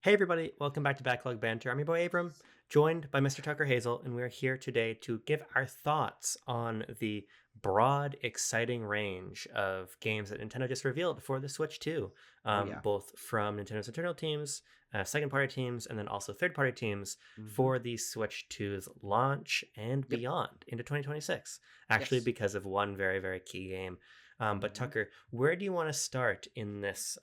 Hey everybody, welcome back to Backlog Banter. I'm your boy Abram, joined by Mr. Tucker Hazel, and we're here today to give our thoughts on the broad, exciting range of games that Nintendo just revealed for the Switch 2, Oh yeah. both from Nintendo's internal teams, second-party teams, and then also third-party teams hmm for the Switch 2's launch and Yep. beyond into 2026, actually Yes. because of one very, very key game. But hmm Tucker, where do you want to start in this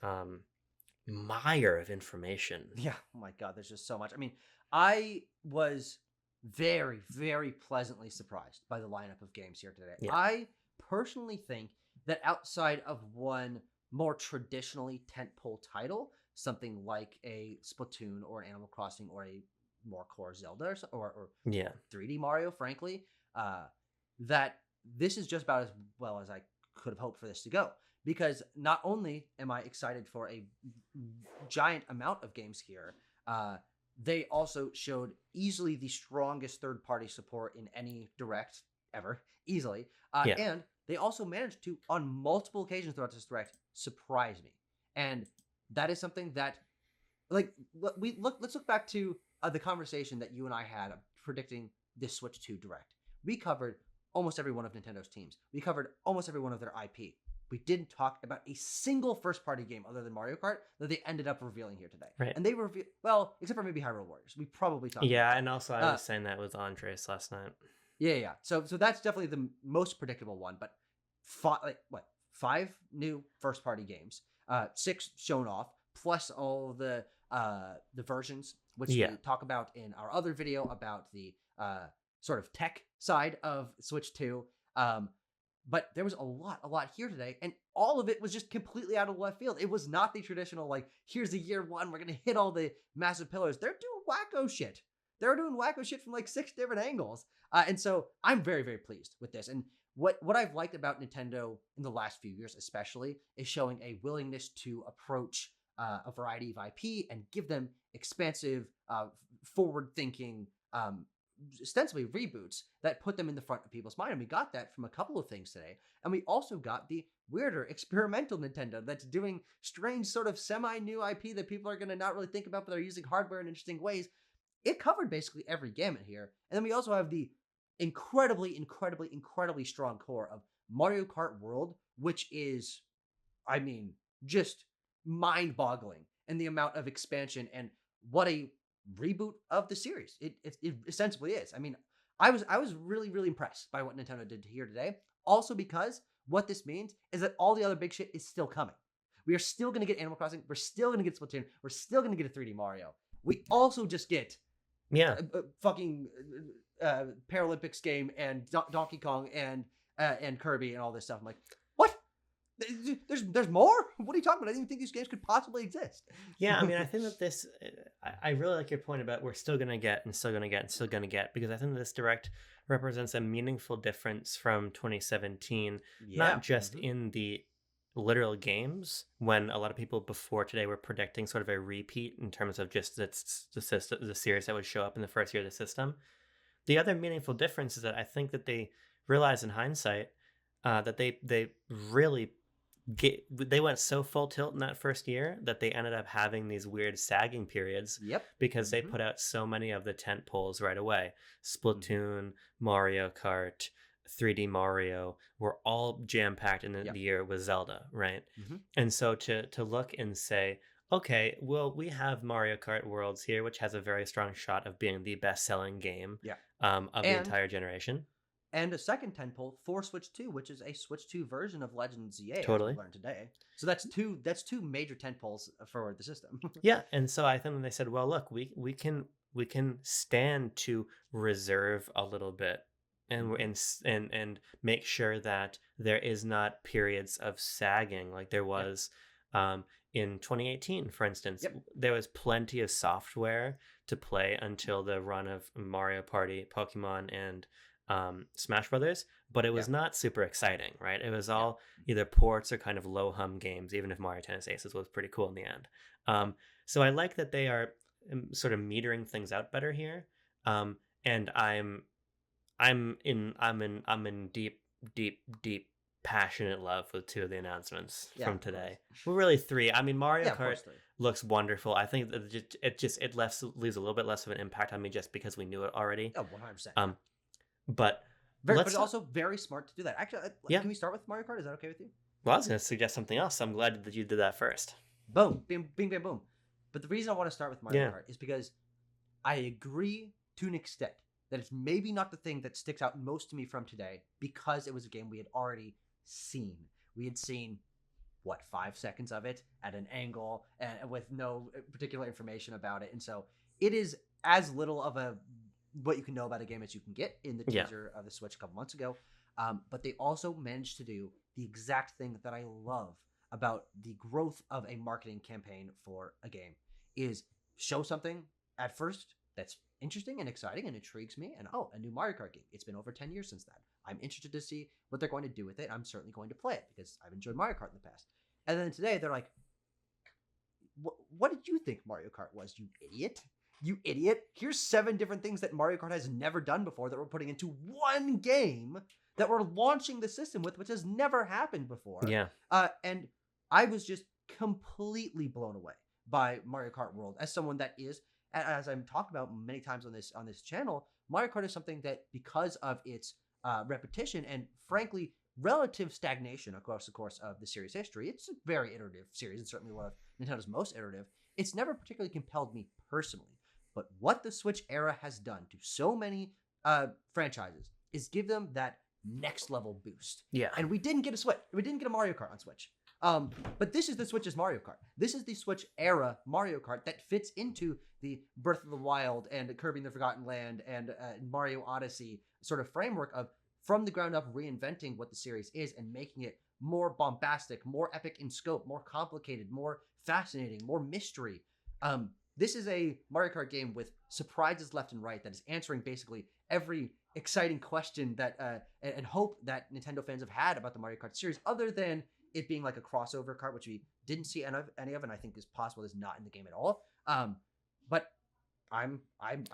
mire of information? Yeah. Oh my God. There's just so much. I mean, I was very, very pleasantly surprised by the lineup of games here today. Yeah. I personally think that outside of one more traditionally tentpole title, something like a Splatoon or an Animal Crossing or a more core Zelda or Yeah. 3D Mario, frankly, uh, that this is just about as well as I could have hoped for this to go. Because not only am I excited for a giant amount of games here, they also showed easily the strongest third party support in any direct ever, easily. Yeah. And they also managed to, on multiple occasions throughout this direct, surprise me. And that is something that, like, let's look back to the conversation that you and I had predicting this Switch 2 direct. We covered almost every one of Nintendo's teams. We covered almost every one of their IP. We didn't talk about a single first-party game other than Mario Kart that they ended up revealing here today. Right. And they reveal, well, except for maybe Hyrule Warriors. We probably talked Yeah, about and that. also I was saying that with Andres last night. Yeah. So that's definitely the most predictable one. But five new first-party games, six shown off, plus all the versions which Yeah. we talk about in our other video about the sort of tech side of Switch 2. But there was a lot here today, and all of it was just completely out of left field. It was not the traditional, like, here's the year one, we're going to hit all the massive pillars. They're doing wacko shit. They're doing wacko shit from like 6 different angles. And so I'm very, very pleased with this. And what I've liked about Nintendo in the last few years, especially, is showing a willingness to approach a variety of IP and give them expansive, forward-thinking, ostensibly reboots that put them in the front of people's mind. And we got that from a couple of things today. And we also got the weirder experimental Nintendo that's doing strange sort of semi-new IP that people are going to not really think about, but they're using hardware in interesting ways. It covered basically every gamut here. And then we also have the incredibly, incredibly, incredibly strong core of Mario Kart World, which is, I mean, just mind-boggling in the amount of expansion and what a reboot of the series it essentially is. I mean, I was really, really impressed by what Nintendo did here today. Also because what this means is that all the other big shit is still coming. We are still going to get Animal Crossing. We're still going to get Splatoon. We're still going to get a 3D Mario. We also just get Yeah. fucking Paralympics game and Donkey Kong and Kirby and all this stuff. I'm like, what? There's more? What are you talking about? I didn't even think these games could possibly exist. Yeah, I mean, I think that this, I really like your point about we're still going to get and still going to get and still going to get, because I think that this direct represents a meaningful difference from 2017, not just in the literal games, when a lot of people before today were predicting sort of a repeat in terms of just the series that would show up in the first year of the system. The other meaningful difference is that I think that they realized in hindsight that they really they went so full tilt in that first year that they ended up having these weird sagging periods. Yep. Because they put out so many of the tent poles right away. Splatoon, Mario Kart, 3D Mario were all jam packed in the year with Zelda, right? And so to look and say, okay, well, we have Mario Kart Worlds here, which has a very strong shot of being the best selling game of the entire generation. And a second tentpole for Switch 2, which is a Switch 2 version of Legend of ZA, Totally. as we learned today. So that's two major tentpoles for the system. Yeah, and so I think they said, well, look, we can stand to reserve a little bit and make sure that there is not periods of sagging like there was in 2018, for instance. There was plenty of software to play until the run of Mario Party, Pokemon, and Smash Brothers, but it was not super exciting, right? It was all either ports or kind of low hum games, even if Mario Tennis Aces was pretty cool in the end. So I like that they are sort of metering things out better here. And I'm in deep passionate love with two of the announcements from today. Well, really three. I mean, Mario Kart looks wonderful. I think that it leaves a little bit less of an impact on me just because we knew it already. Oh, 100%. But But let's it's also very smart to do that. Actually, yeah. can we start with Mario Kart? Is that okay with you? Well, I was going to suggest something else. I'm glad that you did that first. Boom, bing, bing, bang, boom. But the reason I want to start with Mario Kart is because I agree to an extent that it's maybe not the thing that sticks out most to me from today, because it was a game we had already seen. We had seen, 5 seconds of it at an angle and with no particular information about it. And so it is as little of what you can know about a game as you can get in the teaser of the Switch a couple months ago. But they also managed to do the exact thing that I love about the growth of a marketing campaign for a game, is show something at first that's interesting and exciting and intrigues me, and a new Mario Kart game. It's been over 10 years since that. I'm interested to see what they're going to do with it. I'm certainly going to play it because I've enjoyed Mario Kart in the past. And then today they're like, what did you think Mario Kart was, you idiot? You idiot. Here's 7 different things that Mario Kart has never done before that we're putting into one game that we're launching the system with, which has never happened before. Yeah. And I was just completely blown away by Mario Kart World. As someone that is, as I've talked about many times on this channel, Mario Kart is something that, because of its repetition and frankly relative stagnation across the course of the series history, it's a very iterative series and certainly one of Nintendo's most iterative. It's never particularly compelled me personally. But what the Switch era has done to so many franchises is give them that next level boost. Yeah. And we didn't get a Mario Kart on Switch. But this is the Switch's Mario Kart. This is the Switch era Mario Kart that fits into the Breath of the Wild and Kirby and the Forgotten Land and Mario Odyssey sort of framework of, from the ground up, reinventing what the series is and making it more bombastic, more epic in scope, more complicated, more fascinating, more mystery. This is a Mario Kart game with surprises left and right that is answering basically every exciting question that and hope that Nintendo fans have had about the Mario Kart series, other than it being like a crossover kart, which we didn't see any of, and I think is possible is not in the game at all. But I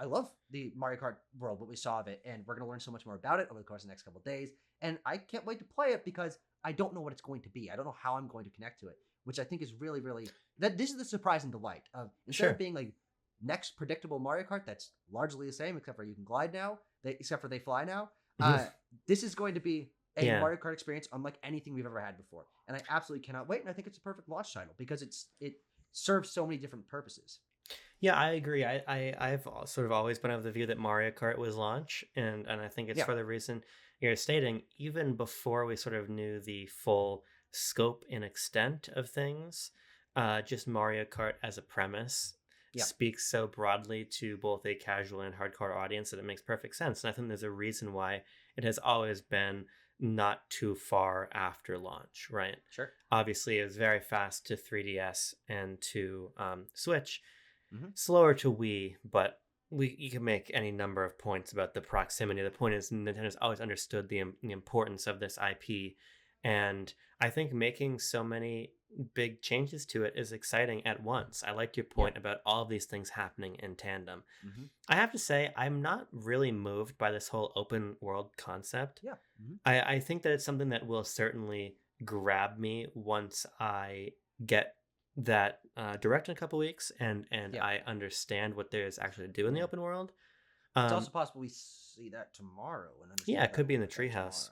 love the Mario Kart World, what we saw of it, and we're going to learn so much more about it over the course of the next couple of days. And I can't wait to play it because I don't know what it's going to be. I don't know how I'm going to connect to it, which I think is really, really, that this is the surprise and delight of, instead of being like next predictable Mario Kart that's largely the same, except for you can glide now, except for they fly now. This is going to be a Mario Kart experience unlike anything we've ever had before. And I absolutely cannot wait. And I think it's a perfect launch title because it serves so many different purposes. Yeah, I agree. I've sort of always been of the view that Mario Kart was launch, and I think it's for the reason you're stating. Even before we sort of knew the full scope and extent of things, just Mario Kart as a premise speaks so broadly to both a casual and hardcore audience that it makes perfect sense. And I think there's a reason why it has always been not too far after launch, right? Sure. Obviously, it was very fast to 3DS and to Switch. Slower to Wii, but you can make any number of points about the proximity. The point is, Nintendo's always understood the importance of this IP, and I think making so many big changes to it is exciting at once. I liked your point about all of these things happening in tandem. I have to say, I'm not really moved by this whole open world concept. I think that it's something that will certainly grab me once I get that direct in a couple weeks and I understand what there is actually to do in the open world. It's also possible we see that tomorrow. And it could be in the treehouse.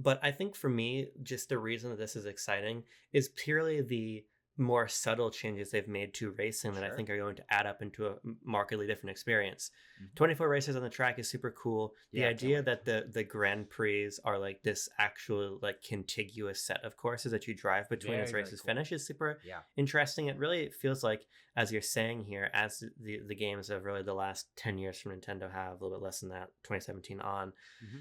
But I think for me, just the reason that this is exciting is purely the more subtle changes they've made to racing that I think are going to add up into a markedly different experience. 24 races on the track is super cool. The idea that the Grand Prix are like this actual like contiguous set of courses that you drive between as races finish is super interesting. It really feels like, as you're saying here, as the games of really the last 10 years from Nintendo have, a little bit less than that, 2017 on,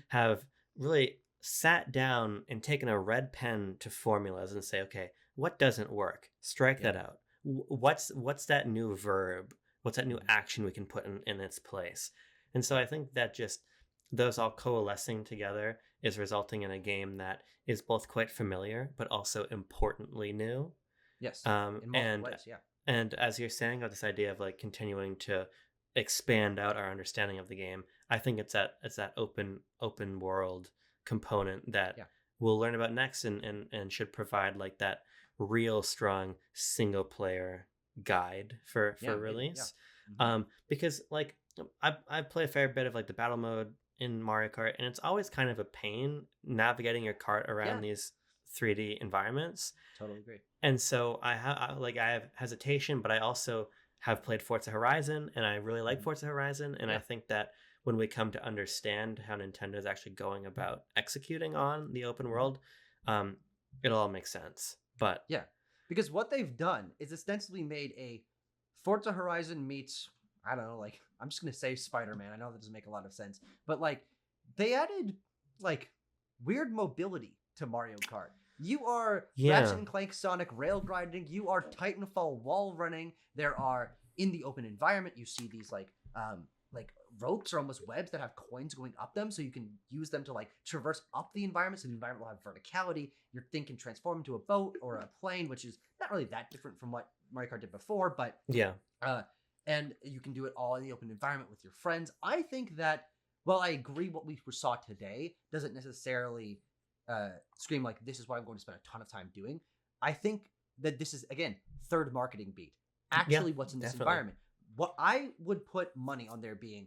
have really sat down and taken a red pen to formulas and say, okay, what doesn't work? Strike that out. What's that new verb? What's that new action we can put in its place? And so I think that just those all coalescing together is resulting in a game that is both quite familiar but also importantly new. Yes. In multiple ways, And as you're saying about this idea of like continuing to expand out our understanding of the game, I think it's that open world component that we'll learn about next and should provide like that real strong single player guide Yeah, for maybe. Yeah. release. Hmm. Because like I play a fair bit of like the battle mode in Mario Kart, and it's always kind of a pain navigating your cart around Yeah. these 3D environments. Totally agree. And so I have hesitation, but I also have played Forza Horizon, and I really like Hmm. Forza Horizon, and I Yeah. think that when we come to understand how Nintendo is actually going about executing on the open Hmm. world, um, it'll all make sense. But Yeah. Because what they've done is ostensibly made a Forza Horizon meets, I don't know, like, I'm just going to say Spider Man. I know that doesn't make a lot of sense, but like, they added like weird mobility to Mario Kart. You are Ratchet yeah, and Clank Sonic rail grinding. You are Titanfall wall running. There are in the open environment. You see these like ropes or almost webs that have coins going up them, so you can use them to like traverse up the environment. So the environment will have verticality. Your thing can transform into a boat or a plane, which is not really that different from what Mario Kart did before, but yeah, uh, and you can do it all in the open environment with your friends. I think that, well, I agree what we saw today doesn't necessarily scream like this is what I'm going to spend a ton of time doing. I think that this is, again, third marketing beat. yeah, Actually, what's in this definitely. environment? What I would put money on there being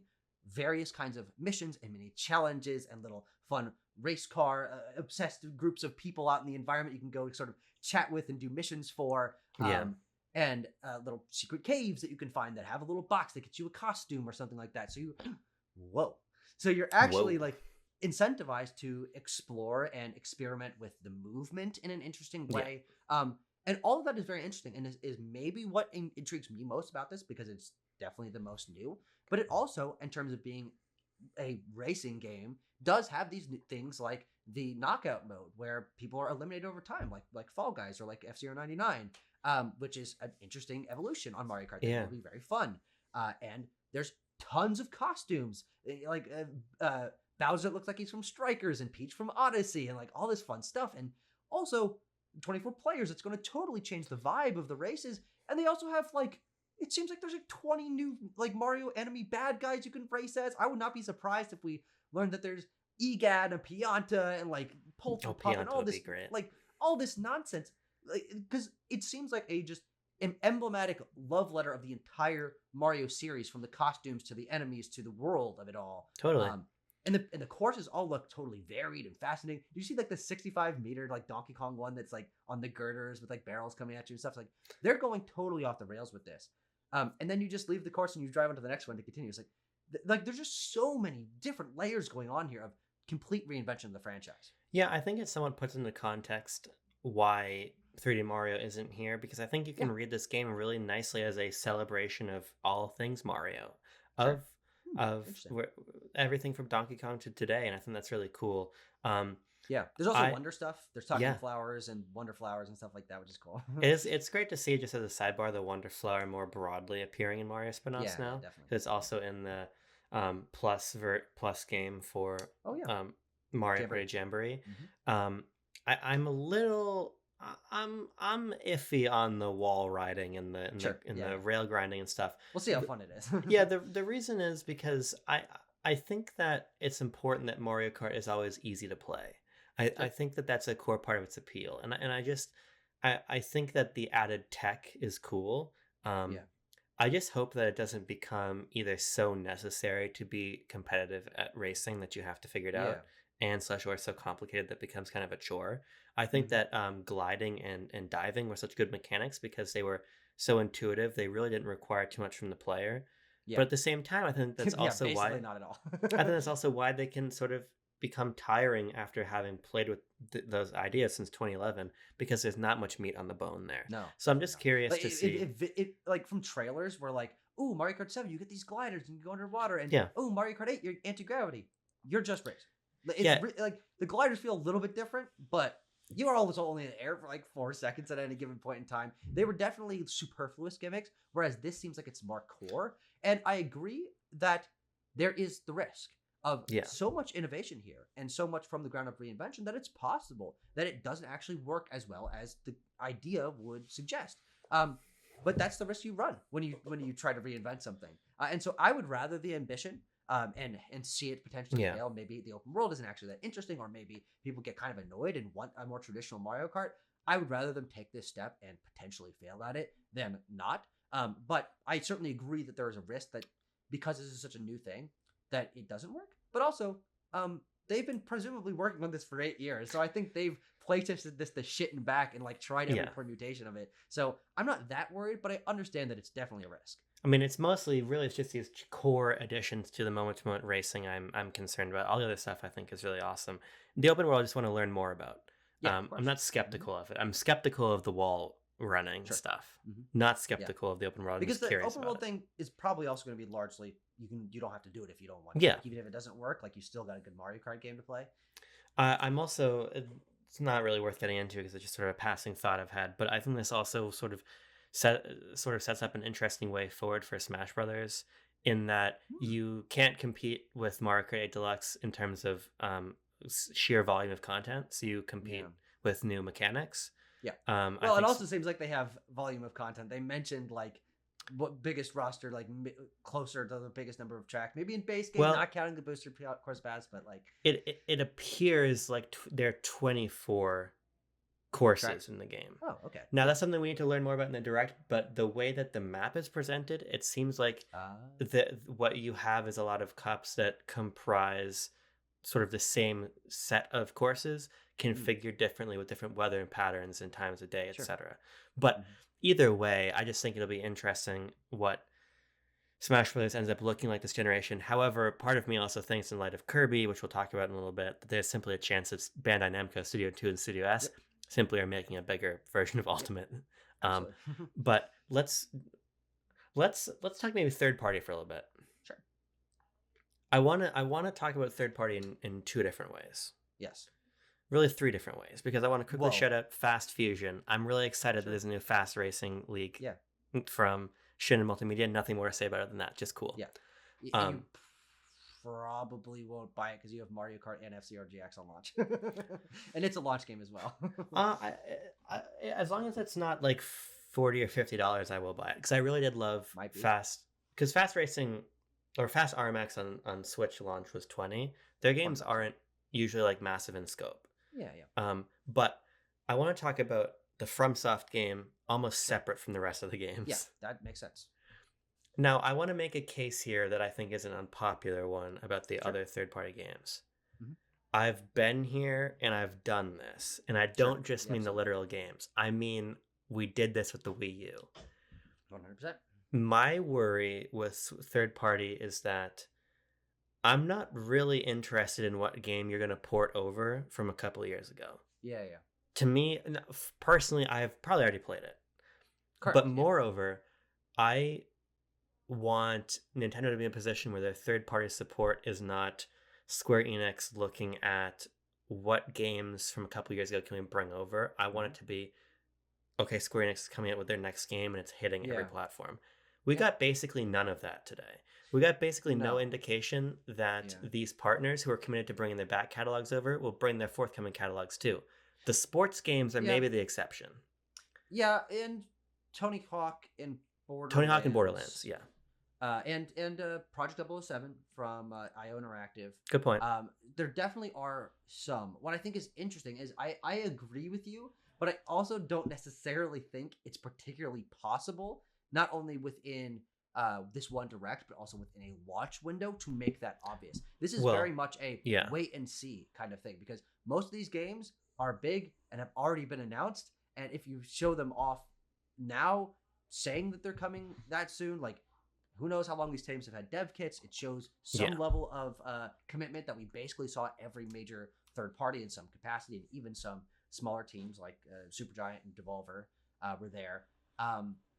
various kinds of missions and mini challenges and little fun race car obsessed groups of people out in the environment you can go sort of chat with and do missions for. Yeah, And little secret caves that you can find that have a little box that gets you a costume or something like that. So you, whoa. So you're actually whoa, like incentivized to explore and experiment with the movement in an interesting yeah, way. And all of that is very interesting and is maybe what intrigues me most about this because it's definitely the most new. But it also, in terms of being a racing game, does have these things like the knockout mode where people are eliminated over time, like Fall Guys or like F-Zero 99, which is an interesting evolution on Mario Kart that yeah. will be very fun. And there's tons of costumes, like Bowser looks like he's from Strikers and Peach from Odyssey, and like all this fun stuff. And also 24 players. It's going to totally change the vibe of the races. And they also have like it seems like there's like 20 new like Mario enemy bad guys you can race as. I would not be surprised if we learned that there's Egad and Pianta and like Oh, Polterpup and Pianta would be great. all this nonsense. Because it seems like a just an emblematic love letter of the entire Mario series, from the costumes to the enemies to the world of it all. Totally. And the courses all look totally varied and fascinating. Do you see like the 65-meter like Donkey Kong one that's like on the girders with like barrels coming at you and stuff? Like they're going totally off the rails with this. And then you just leave the course and you drive onto the next one to continue. It's like there's just so many different layers going on here of complete reinvention of the franchise. Yeah, I think it somewhat puts into context why 3D Mario isn't here, because I think you Yeah, can read this game really nicely as a celebration of all things Mario, sure. of of Interesting. everything from Donkey Kong to today, and I think that's really cool. Um, Yeah, there's also I wonder stuff. There's talking yeah, flowers and wonder flowers and stuff like that, which is cool. it's great to see just as a sidebar the Wonder Flower more broadly appearing in Mario Yeah, spin-offs yeah, now. definitely. It's also in the plus game for Oh yeah, Mario Jamboree. Party Jamboree. Hmm. I'm a little I'm iffy on the wall riding and Sure. Yeah, the yeah. rail grinding and stuff. We'll see how fun it is. Yeah, the reason is because I think that it's important that Mario Kart is always easy to play. I Sure. think that that's a core part of its appeal, and I just I think that the added tech is cool. Um, Yeah. I just hope that it doesn't become either so necessary to be competitive at racing that you have to figure it Yeah. out, and slash or so complicated that becomes kind of a chore. I think Hmm. that gliding and diving were such good mechanics because they were so intuitive. They really didn't require too much from the player. But Yeah. at the same time, I think that's Yeah. also Basically, why not at all. I think that's also why they can sort of become tiring after having played with those ideas since 2011, because there's not much meat on the bone there. No, So I'm definitely just not. curious Like to see. like from trailers where like, oh, Mario Kart 7, you get these gliders and you go underwater, and Yeah, oh, Mario Kart 8, you're anti gravity. You're just racing. It's yeah, like the gliders feel a little bit different, but you are always only in the air for like 4 seconds at any given point in time. They were definitely superfluous gimmicks, whereas this seems like it's more core. And I agree that there is the risk of yeah, so much innovation here and so much from the ground up reinvention that it's possible that it doesn't actually work as well as the idea would suggest. Um, but that's the risk you run when you try to reinvent something. And so I would rather the ambition and see it potentially yeah, fail. Maybe the open world isn't actually that interesting, or maybe people get kind of annoyed and want a more traditional Mario Kart. I would rather them take this step and potentially fail at it than not. But I certainly agree that there is a risk that because this is such a new thing that it doesn't work. But also, they've been presumably working on this for 8 years, so I think they've playtested this the shit and back and like tried every permutation of it. So I'm not that worried, but I understand that it's definitely a risk. I mean, it's just these core additions to the moment-to-moment racing I'm concerned about. All the other stuff I think is really awesome. The open world I just want to learn more about. Yeah, I'm not skeptical of it. I'm skeptical of the wall running stuff. Not skeptical of the open world. Because the open world thing is probably also going to be largely you don't have to do it if you don't want to. Yeah. Like, even if it doesn't work, like you still got a good Mario Kart game to play. I'm also it's not really worth getting into because it's just sort of a passing thought I've had. But I think this also sort of sets up an interesting way forward for Smash Brothers in that you can't compete with Mario Kart 8 Deluxe in terms of sheer volume of content. So you compete with new mechanics. Yeah. Well, it also seems like they have volume of content. They mentioned like what biggest roster, like closer to the biggest number of tracks, maybe in base game, not counting the booster course pass, but like it appears like there are 24 courses tracks in the game. Oh, okay. Now that's something we need to learn more about in the direct, but the way that the map is presented, it seems like what you have is a lot of cups that comprise sort of the same set of courses configured differently with different weather and patterns and times of day, etc. But either way, I just think it'll be interesting what Smash Brothers ends up looking like this generation. However, part of me also thinks in light of Kirby, which we'll talk about in a little bit, that there's simply a chance that Bandai Namco Studio 2 and Studio S simply are making a bigger version of Ultimate. But let's talk maybe third party for a little bit. Sure. I wanna talk about third party in two different ways. Yes. Really 3 different ways, because I want to quickly shout out Fast Fusion. I'm really excited that there's a new Fast Racing League from Shin Multimedia. Nothing more to say about it than that. Just cool. Yeah. You probably won't buy it because you have Mario Kart and FCRGX on launch. And it's a launch game as well. As long as it's not like $40 or $50, I will buy it. Because I really did love Fast. Because Fast Racing, or Fast RMX on Switch launch was $20. Their games aren't usually like massive in scope. Yeah. But I want to talk about the FromSoft game almost separate from the rest of the games. Yeah, that makes sense. Now, I want to make a case here that I think is an unpopular one about the other third-party games. I've been here and I've done this. And I don't just mean the literal games. I mean, we did this with the Wii U. 100%. My worry with third-party is that I'm not really interested in what game you're going to port over from a couple of years ago. Yeah. To me, personally, I've probably already played it. Correct. But moreover, I want Nintendo to be in a position where their third-party support is not Square Enix looking at what games from a couple of years ago can we bring over. I want it to be, okay, Square Enix is coming out with their next game and it's hitting every platform. We got basically none of that today. We got basically no indication that these partners who are committed to bringing their back catalogs over will bring their forthcoming catalogs too. The sports games are maybe the exception. Yeah, and Tony Hawk and Borderlands. And Project 007 from IO Interactive. Good point. There definitely are some. What I think is interesting is I agree with you, but I also don't necessarily think it's particularly possible, not only within this one direct, but also within a launch window to make that obvious. This is very much a wait and see kind of thing, because most of these games are big and have already been announced. And if you show them off now, saying that they're coming that soon, like who knows how long these teams have had dev kits. It shows some level of commitment that we basically saw every major third party in some capacity, and even some smaller teams like Supergiant and Devolver were there.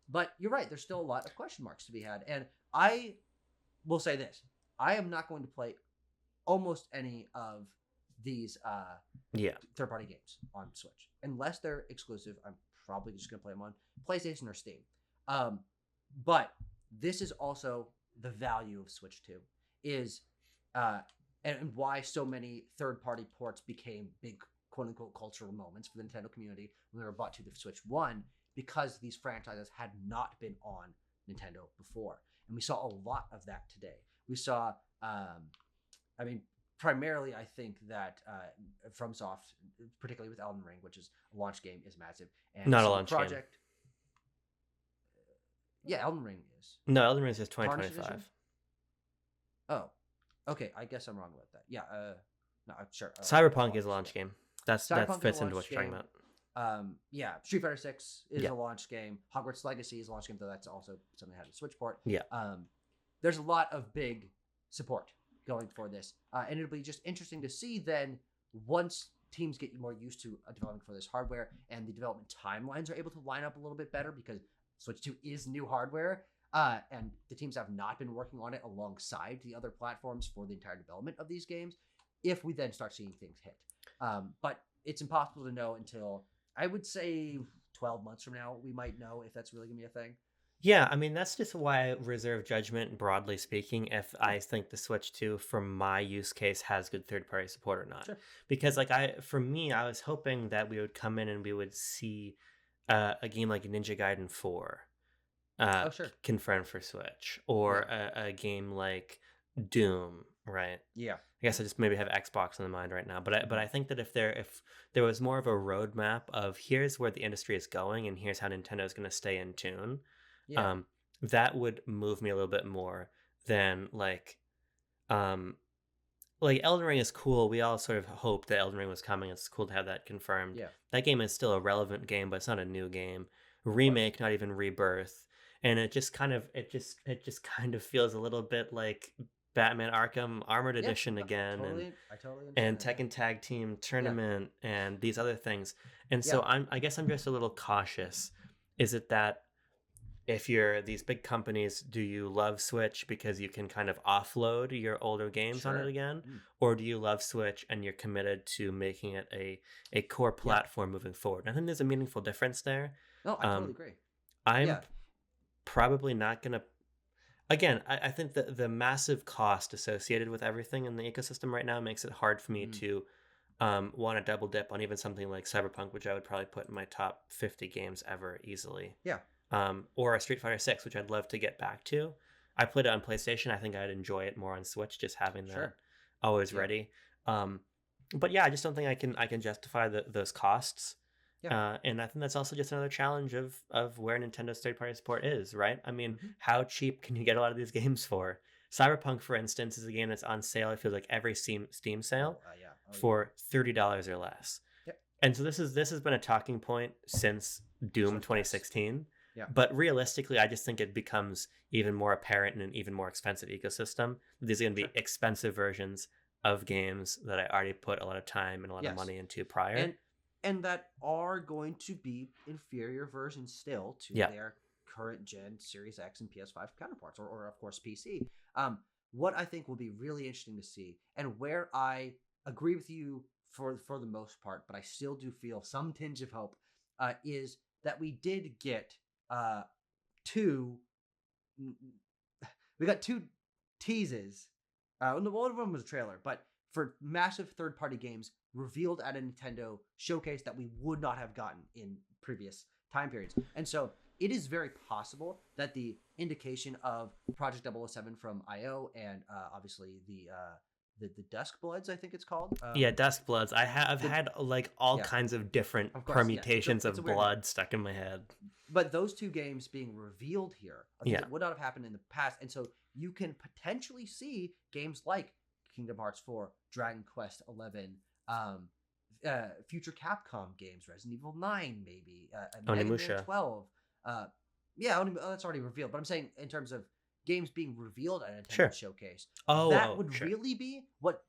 But you're right, there's still a lot of question marks to be had. And I will say this, I am not going to play almost any of these third-party games on Switch. Unless they're exclusive, I'm probably just going to play them on PlayStation or Steam. But this is also the value of Switch 2, is and why so many third-party ports became big quote-unquote cultural moments for the Nintendo community when they were brought to the Switch 1, because these franchises had not been on Nintendo before. And we saw a lot of that today. We saw, primarily, I think that FromSoft, particularly with Elden Ring, which is a launch game, is massive. And Not a CD launch game. Projekt, yeah, Elden Ring is. No, Elden Ring is just Tarnished 2025. Edition? Oh, okay. I guess I'm wrong about that. Yeah. No, I'm sure. Cyberpunk is a launch game. That Cyberpunk fits is a into launch what you're talking game. about. Yeah, Street Fighter 6 is Yeah. a launch game. Hogwarts Legacy is a launch game, though that's also something that had a Switch port. Yeah. There's a lot of big support going for this, and it'll be just interesting to see then once teams get more used to developing for this hardware and the development timelines are able to line up a little bit better because Switch 2 is new hardware, and the teams have not been working on it alongside the other platforms for the entire development of these games. If we then start seeing things hit, but it's impossible to know until I would say 12 months from now. We might know if that's really gonna be a thing. Yeah, I mean, that's just why I reserve judgment, broadly speaking, if I think the Switch 2, from my use case, has good third-party support or not. Sure. Because, like, for me, I was hoping that we would come in and we would see a game like Ninja Gaiden 4 Sure. confirmed for Switch, or a game like Doom, right? Yeah. I guess I just maybe have Xbox in the mind right now, but I think that if there was more of a roadmap of here's where the industry is going and here's how Nintendo is going to stay in tune, Yeah. that would move me a little bit more than like Elden Ring is cool. We all sort of hoped that Elden Ring was coming. It's cool to have that confirmed. Yeah. That game is still a relevant game, but it's not a new game. Remake, not even rebirth. And it just kind of feels a little bit like Batman Arkham Armored Edition again, I totally and understand Tekken Tag Team Tournament and these other things. And so I guess I'm just a little cautious. Is it that if you're these big companies, do you love Switch because you can kind of offload your older games on it again? Or do you love Switch and you're committed to making it a core platform moving forward? I think there's a meaningful difference there. No, I totally agree. I'm probably not going to... Again, I think that the massive cost associated with everything in the ecosystem right now makes it hard for me to want to double dip on even something like Cyberpunk, which I would probably put in my top 50 games ever easily. Yeah. Or a Street Fighter 6, which I'd love to get back to. I played it on PlayStation. I think I'd enjoy it more on Switch, just having that always ready. But yeah, I just don't think I can justify those costs. Yeah. And I think that's also just another challenge of where Nintendo's third-party support is, right? I mean, how cheap can you get a lot of these games for? Cyberpunk, for instance, is a game that's on sale. It feels like every Steam sale for $30 or less. Yep. And so this has been a talking point since Doom 2016. Yeah. But realistically, I just think it becomes even more apparent in an even more expensive ecosystem. These are going to be expensive versions of games that I already put a lot of time and a lot of money into prior. And that are going to be inferior versions still to their current gen Series X and PS5 counterparts, or of course PC. What I think will be really interesting to see, and where I agree with you for the most part, but I still do feel some tinge of hope, is that we did get two teases. One of them was a trailer, but for massive third-party games revealed at a Nintendo showcase that we would not have gotten in previous time periods. And so it is very possible that the indication of Project 007 from IO and obviously the Dusk Bloods, I think it's called. Dusk Bloods. I've had like all kinds of different permutations of blood stuck in my head. But those two games being revealed here it would not have happened in the past. And so you can potentially see games like Kingdom Hearts 4, Dragon Quest 11, future Capcom games, Resident Evil 9, maybe, Mega Man 12. That's already revealed. But I'm saying in terms of games being revealed at a Nintendo showcase, that would really be what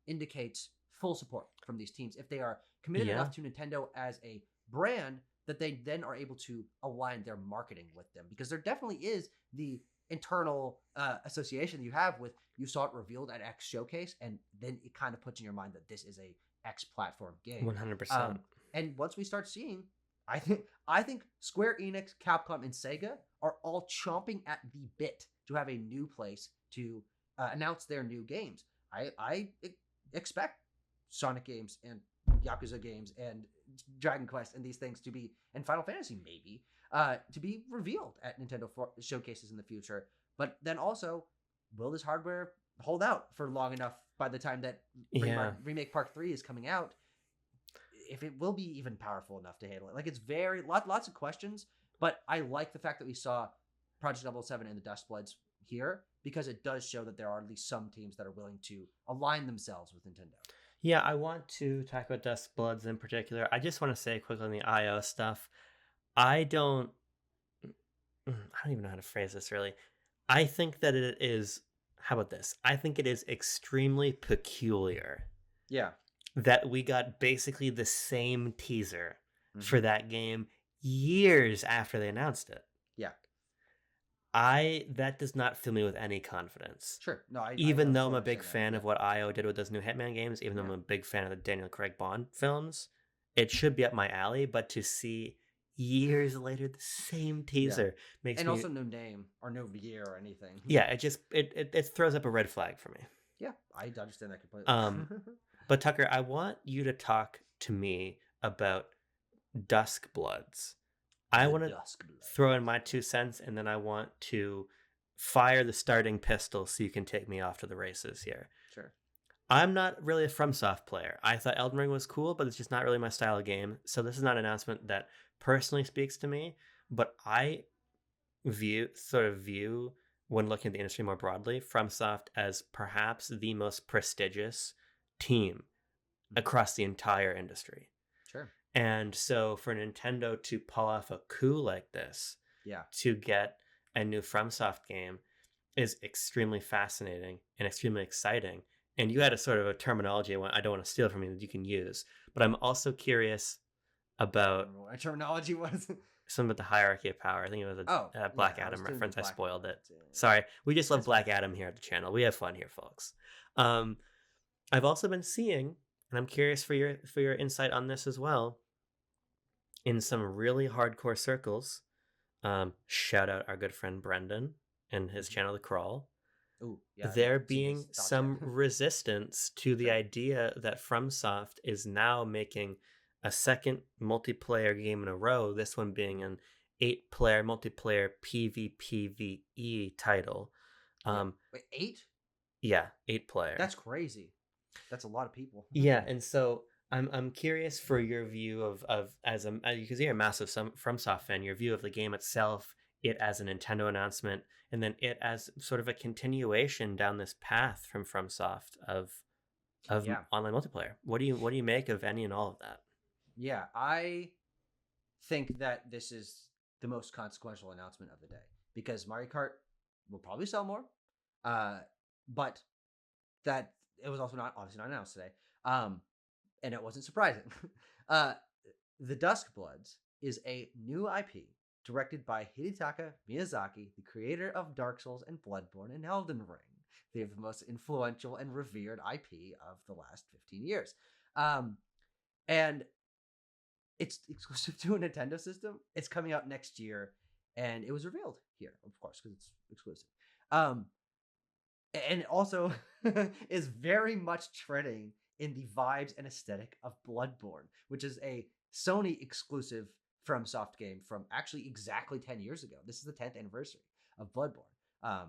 indicates full support from these teams. If they are committed enough to Nintendo as a brand, that they then are able to align their marketing with them. Because there definitely is the internal association you have with, you saw it revealed at X showcase, and then it kind of puts in your mind that this is a X platform game. 100%. And once we start seeing, I think Square Enix, Capcom, and Sega are all chomping at the bit to have a new place to announce their new games. I expect Sonic games and Yakuza games and Dragon Quest and these things to be, and Final Fantasy maybe, to be revealed at Nintendo showcases in the future. But then also, will this hardware hold out for long enough by the time that Yeah. Remake Part 3 is coming out, if it will be even powerful enough to handle it. Like, it's very lots of questions, but I like the fact that we saw Project 007 and the Dustbloods here, because it does show that there are at least some teams that are willing to align themselves with Nintendo. Yeah, I want to talk about Dust Bloods in particular. I just want to say quickly on the IO stuff. I don't even know how to phrase this really. I think that it is, how about this? I think it is extremely peculiar Yeah. that we got basically the same teaser for Mhm. that game years after they announced it. Yeah. That does not fill me with any confidence. Sure. No, I Even though I'm totally a big understand that. fan Yeah. of what IO did with those new Hitman games, even though Yeah. I'm a big fan of the Daniel Craig Bond films, it should be up my alley. But to see years later the same teaser makes And me, also no name or no year or anything. yeah, it just it throws up a red flag for me. Yeah, I understand that completely. But Tucker, I want you to talk to me about Dusk Bloods. I The want to Dusk Blood. throw in my 2 cents, and then I want to fire the starting pistol so you can take me off to the races here. Sure. I'm not really a FromSoft player. I thought Elden Ring was cool, but it's just not really my style of game. So this is not an announcement that personally speaks to me, but I view when looking at the industry more broadly, FromSoft as perhaps the most prestigious team across the entire industry. Sure. And so for Nintendo to pull off a coup like this, Yeah. to get a new FromSoft game is extremely fascinating and extremely exciting. And you had a sort of a terminology I don't want to steal from you that you can use, but I'm also curious about What my terminology was. something about the hierarchy of power. I think it was a Black yeah, I was Adam doing reference. the I Black spoiled it. reference, yeah. Sorry. We just love That's Black fine. Adam here at the channel. We have fun here, folks. I've also been seeing, and I'm curious for your insight on this as well, in some really hardcore circles. Shout out our good friend Brendan and his channel, The Crawl. Ooh, yeah. There I've seen being his thoughts some yet. resistance to the Sure. idea that FromSoft is now making a second multiplayer game in a row, this one being an 8-player multiplayer PvPvE title. Yeah. Wait, 8? Yeah, 8-player. That's crazy. That's a lot of people. Yeah, and so I'm curious for your view of as because you're a massive FromSoft fan, your view of the game itself, it as a Nintendo announcement, and then it as sort of a continuation down this path from FromSoft of Yeah. online multiplayer. What do you make of any and all of that? Yeah, I think that this is the most consequential announcement of the day, because Mario Kart will probably sell more, but that it was also obviously not announced today, and it wasn't surprising. uh, the Dusk Bloods is a new IP directed by Hidetaka Miyazaki, the creator of Dark Souls and Bloodborne and Elden Ring, the most influential and revered IP of the last 15 years. And it's exclusive to a Nintendo system. It's coming out next year, and it was revealed here, of course, because it's exclusive. And it also is very much treading in the vibes and aesthetic of Bloodborne, which is a Sony exclusive FromSoft game from actually exactly 10 years ago. This is the 10th anniversary of Bloodborne.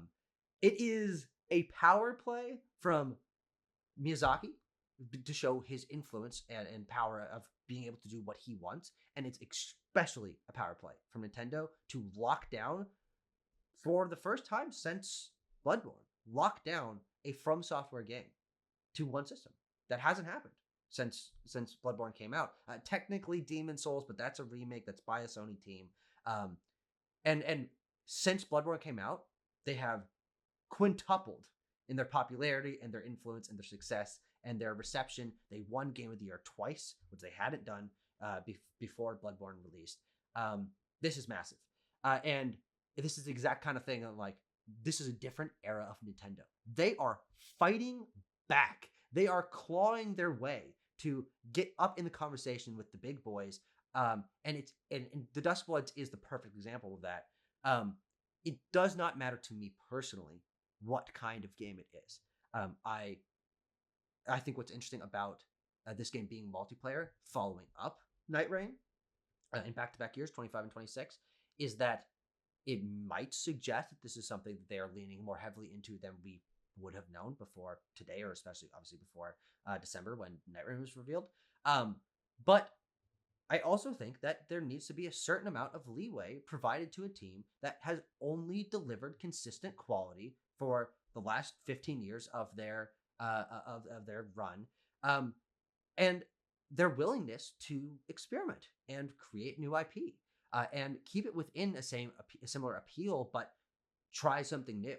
It is a power play from Miyazaki to show his influence and power of being able to do what he wants. And it's especially a power play from Nintendo to lock down, for the first time since Bloodborne, lock down a From Software game to one system. That hasn't happened since Bloodborne came out. Technically Demon Souls, but that's a remake that's by a Sony team. And since Bloodborne came out, they have quintupled in their popularity and their influence and their success and their reception. They won Game of the Year twice, which they hadn't done before Bloodborne released. This is massive. And this is the exact kind of thing of like, this is a different era of Nintendo. They are fighting back. They are clawing their way to get up in the conversation with the big boys. And the Duskbloods is the perfect example of that. It does not matter to me personally what kind of game it is. I think what's interesting about this game being multiplayer following up Night Rain in back-to-back years, 25 and 26, is that it might suggest that this is something that they are leaning more heavily into than we would have known before today, or especially obviously before December when Nightrain was revealed. But I also think that there needs to be a certain amount of leeway provided to a team that has only delivered consistent quality for the last 15 years of their run, and their willingness to experiment and create new IP, and keep it within a similar appeal, but try something new.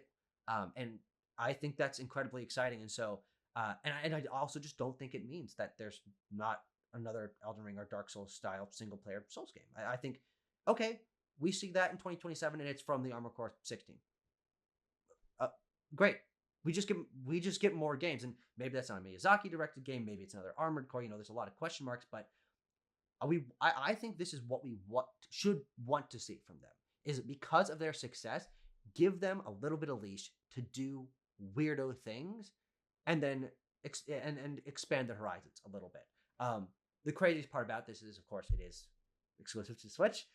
And I think that's incredibly exciting. And so, and I also just don't think it means that there's not another Elden Ring or Dark Souls style single player Souls game. I think, okay, we see that in 2027 and it's from the Armored Core 16. Great. We just get more games, and maybe that's not a Miyazaki directed game. Maybe it's another Armored Core. There's a lot of question marks, but I think this is what we should want to see from them. Is because of their success, give them a little bit of leash to do weirdo things, and then expand their horizons a little bit. The craziest part about this is, of course, it is exclusive to Switch.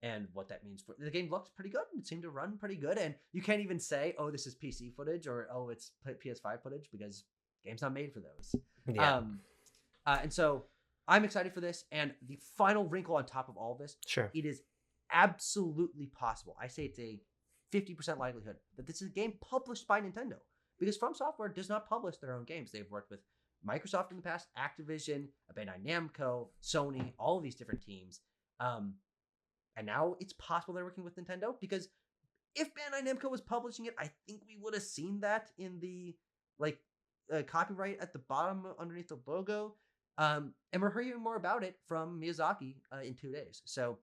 And what that means for the game looks pretty good. It seemed to run pretty good. And you can't even say, oh, this is PC footage, or oh, it's PS5 footage, because the game's not made for those. Yeah. And so I'm excited for this. And the final wrinkle on top of all this, Sure. it is absolutely possible. I say it's a 50% likelihood that this is a game published by Nintendo, because From Software does not publish their own games. They've worked with Microsoft in the past, Activision, Bandai Namco, Sony, all of these different teams. And now it's possible they're working with Nintendo, because if Bandai Namco was publishing it, I think we would have seen that in the copyright at the bottom underneath the logo. And we're hearing more about it from Miyazaki in 2 days. So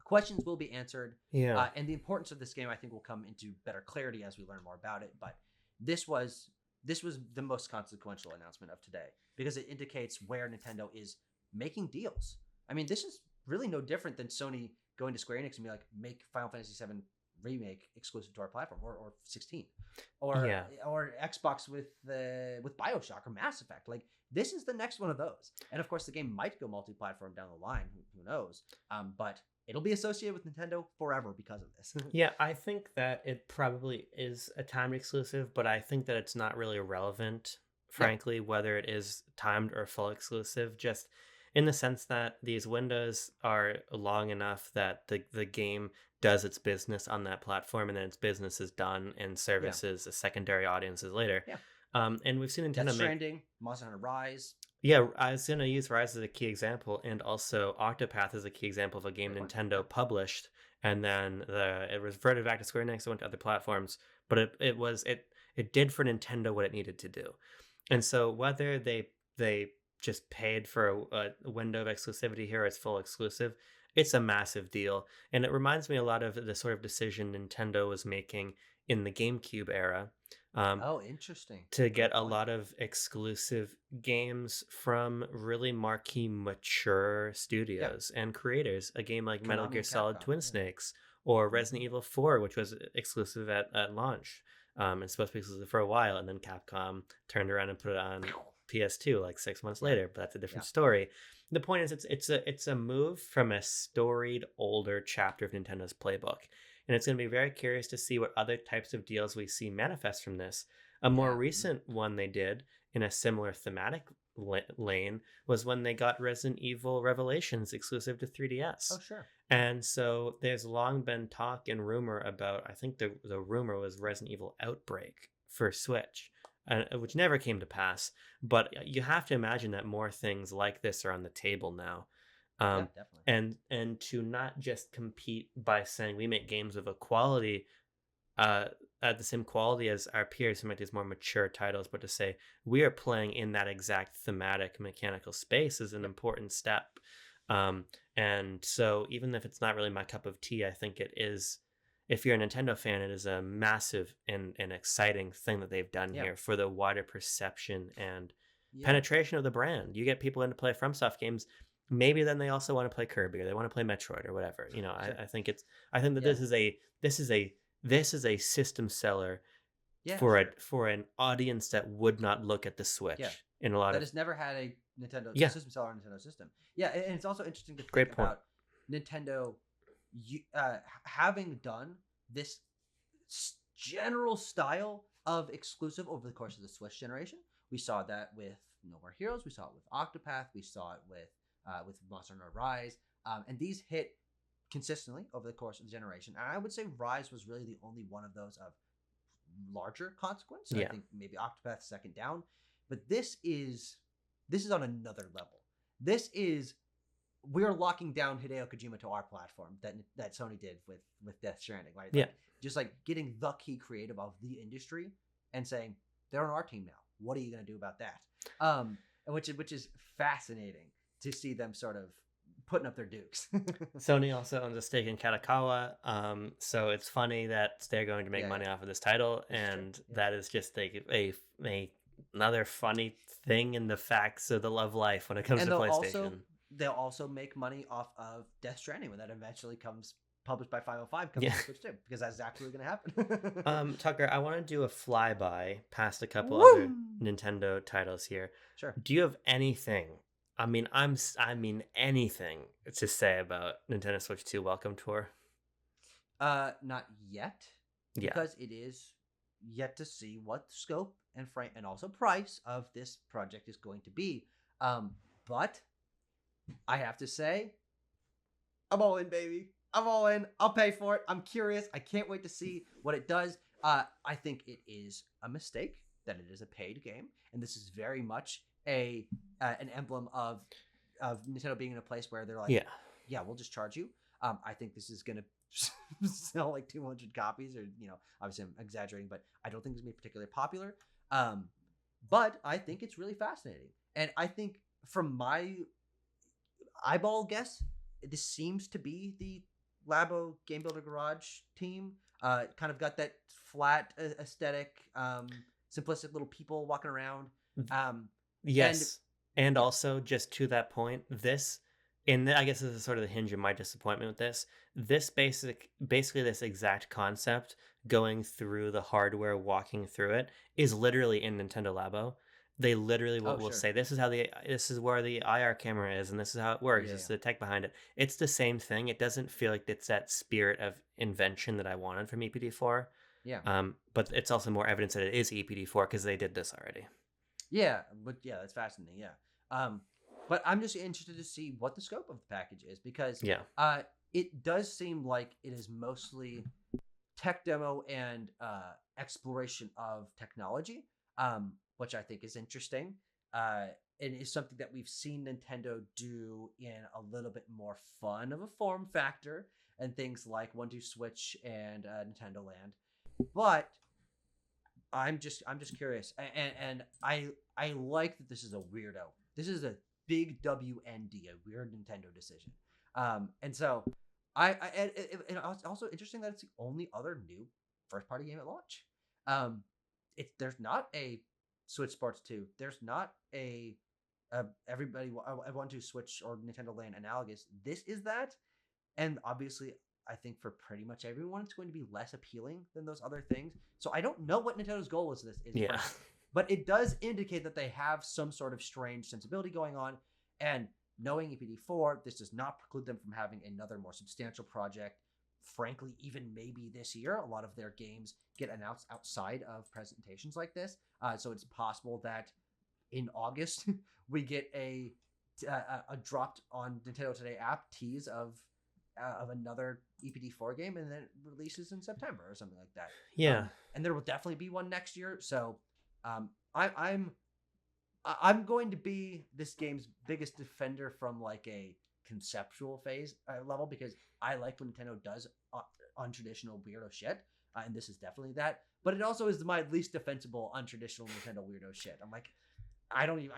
questions will be answered. Yeah. And the importance of this game, I think, will come into better clarity as we learn more about it. But this was the most consequential announcement of today, because it indicates where Nintendo is making deals. I mean, this is really no different than Sony going to Square Enix and be like, make Final Fantasy VII Remake exclusive to our platform, or 16, or Xbox with BioShock or Mass Effect. Like, this is the next one of those. And of course, the game might go multi-platform down the line. Who knows? But it'll be associated with Nintendo forever because of this. Yeah, I think that it probably is a timed exclusive, but I think that it's not really relevant, frankly, whether it is timed or full exclusive, just in the sense that these windows are long enough that the game does its business on that platform, and then its business is done and services a secondary audiences later. Yeah. And we've seen Nintendo Death Stranding, Monster Hunter Rise. Yeah, I was going to use Rise as a key example, and also Octopath as a key example of a game Nintendo published, and then it reverted back to Square Enix, it went to other platforms, but it did for Nintendo what it needed to do. And so whether they just paid for a window of exclusivity here, or it's full exclusive, it's a massive deal. And it reminds me a lot of the sort of decision Nintendo was making in the GameCube era. Interesting. To get a lot of exclusive games from really marquee, mature studios and creators. A game like Metal Gear Solid Twin Snakes, or Resident Evil 4, which was exclusive at launch. It's supposed to be exclusive for a while, and then Capcom turned around and put it on PS2 like 6 months later, but that's a different story. The point is, it's a move from a storied, older chapter of Nintendo's playbook. And it's going to be very curious to see what other types of deals we see manifest from this. A more recent one they did in a similar thematic lane was when they got Resident Evil Revelations exclusive to 3DS. Oh, sure. And so there's long been talk and rumor about, I think the rumor was Resident Evil Outbreak for Switch, which never came to pass. But you have to imagine that more things like this are on the table now. Definitely. And to not just compete by saying we make games of a quality at the same quality as our peers who make these more mature titles, but to say we are playing in that exact thematic mechanical space is an important step. And so even if it's not really my cup of tea, I think it is, if you're a Nintendo fan, it is a massive and exciting thing that they've done here for the wider perception and penetration of the brand. You get people in to play FromSoft games. Maybe then they also want to play Kirby, or they want to play Metroid or whatever. I think that this is a system seller for an audience that would not look at the Switch in a lot that has never had a Nintendo system seller or Nintendo system. Yeah, and it's also interesting to think about Nintendo having done this general style of exclusive over the course of the Switch generation. We saw that with No More Heroes. We saw it with Octopath. We saw it with Monster Hunter Rise. And these hit consistently over the course of the generation. And I would say Rise was really the only one of those of larger consequence. I think maybe Octopath second down. But this is on another level. This is, we're locking down Hideo Kojima to our platform that Sony did with Death Stranding, right? Like, just like getting the key creative of the industry and saying, they're on our team now. What are you going to do about that? Which is fascinating to see them sort of putting up their dukes. Sony also owns a stake in Katakawa, so it's funny that they're going to make money off of this title, and that is just like a another funny thing in the facts of the love life when it comes to PlayStation. They'll also make money off of Death Stranding when that eventually comes published by 505 comes to Switch 2, because that's exactly what's going to happen. Tucker, I want to do a flyby past a couple other Nintendo titles here. Sure. Do you have anything? I mean anything to say about Nintendo Switch 2 Welcome Tour? Not yet, because it is yet to see what the scope and also price of this project is going to be. But I have to say, I'm all in, baby. I'm all in. I'll pay for it. I'm curious. I can't wait to see what it does. I think it is a mistake that it is a paid game, and this is very much an emblem of Nintendo being in a place where they're like, we'll just charge you. I think this is gonna sell like 200 copies, or obviously I'm exaggerating, but I don't think it's gonna be particularly popular. But I think it's really fascinating, and I think from my eyeball guess, this seems to be the Labo Game Builder Garage team. Kind of got that flat aesthetic, simplistic little people walking around. Yes, and also just to that point, this, and I guess this is sort of the hinge of my disappointment with this. This basically this exact concept, going through the hardware, walking through it, is literally in Nintendo Labo. They literally will say, this is where the IR camera is, and this is how it works. This is the tech behind it. It's the same thing. It doesn't feel like it's that spirit of invention that I wanted from EPD4. Yeah. But it's also more evidence that it is EPD4 because they did this already. Yeah, but that's fascinating. Yeah. But I'm just interested to see what the scope of the package is, because it does seem like it is mostly tech demo and exploration of technology. Which I think is interesting. It is something that we've seen Nintendo do in a little bit more fun of a form factor, and things like 1-2 Switch and Nintendo Land. But I'm just curious, and I like that this is a weirdo. This is a big WND, a weird Nintendo decision. And so it's also interesting that it's the only other new first party game at launch. There's not a Switch Sports 2. There's not a everybody I want to Switch or Nintendo Land analogous. This is that, and obviously I think for pretty much everyone it's going to be less appealing than those other things. So I don't know what Nintendo's goal is. But it does indicate that they have some sort of strange sensibility going on, and knowing EPD4, this does not preclude them from having another more substantial project. Frankly, even maybe this year, a lot of their games get announced outside of presentations like this. So it's possible that in August we get a dropped on Nintendo Today app tease of another EPD4 game, and then it releases in September or something like that. Yeah, and there will definitely be one next year. So I'm going to be this game's biggest defender from like a conceptual phase level, because I like when Nintendo does untraditional weirdo shit, and this is definitely that. But it also is my least defensible untraditional Nintendo weirdo shit. I'm like, I don't know.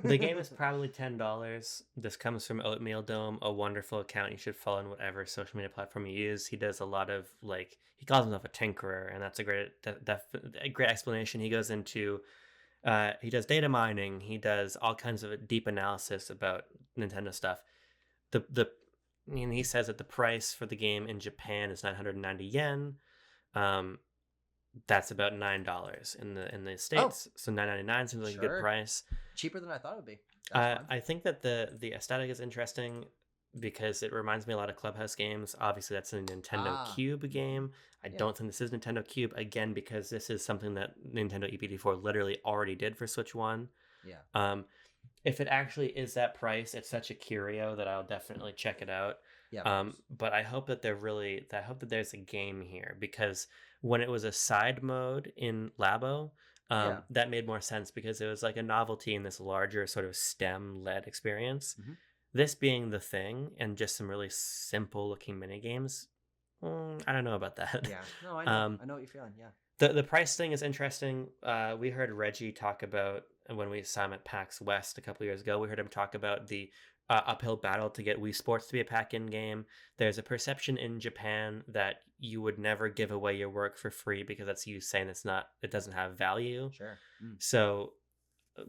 The game is probably $10. This comes from Oatmeal Dome, a wonderful account you should follow on whatever social media platform you use. He does a lot of he calls himself a tinkerer, and that's a great explanation. He goes into he does data mining. He does all kinds of deep analysis about Nintendo stuff. He says that the price for the game in Japan is 990 yen. That's about $9 in the States. So $9.99 seems like a good price. Cheaper than I thought it would be. I think that the aesthetic is interesting. because it reminds me a lot of Clubhouse games. Obviously, that's a Nintendo Ah, Cube game. I yeah, don't think this is Nintendo Cube, again, because this is something that Nintendo EPD4 literally already did for Switch 1. yeah, Um, if it actually is that price, it's such a curio that I'll definitely check it out. yeah, of course. But I hope that I hope that there's a game here, because when it was a side mode in Labo, Yeah. that made more sense because it was like a novelty in this larger sort of STEM led experience. Hmm. This being the thing and just some really simple looking mini games, I don't know about that. Yeah. No, I know. Um, I know what you're feeling. Yeah. the price thing is interesting. We heard Reggie talk about when we saw him at PAX West a couple years ago. We heard him talk about the uphill battle to get Wii Sports to be a pack-in game. There's a perception in Japan that you would never give away your work for free because that's you saying it doesn't have value. Sure. Mm. So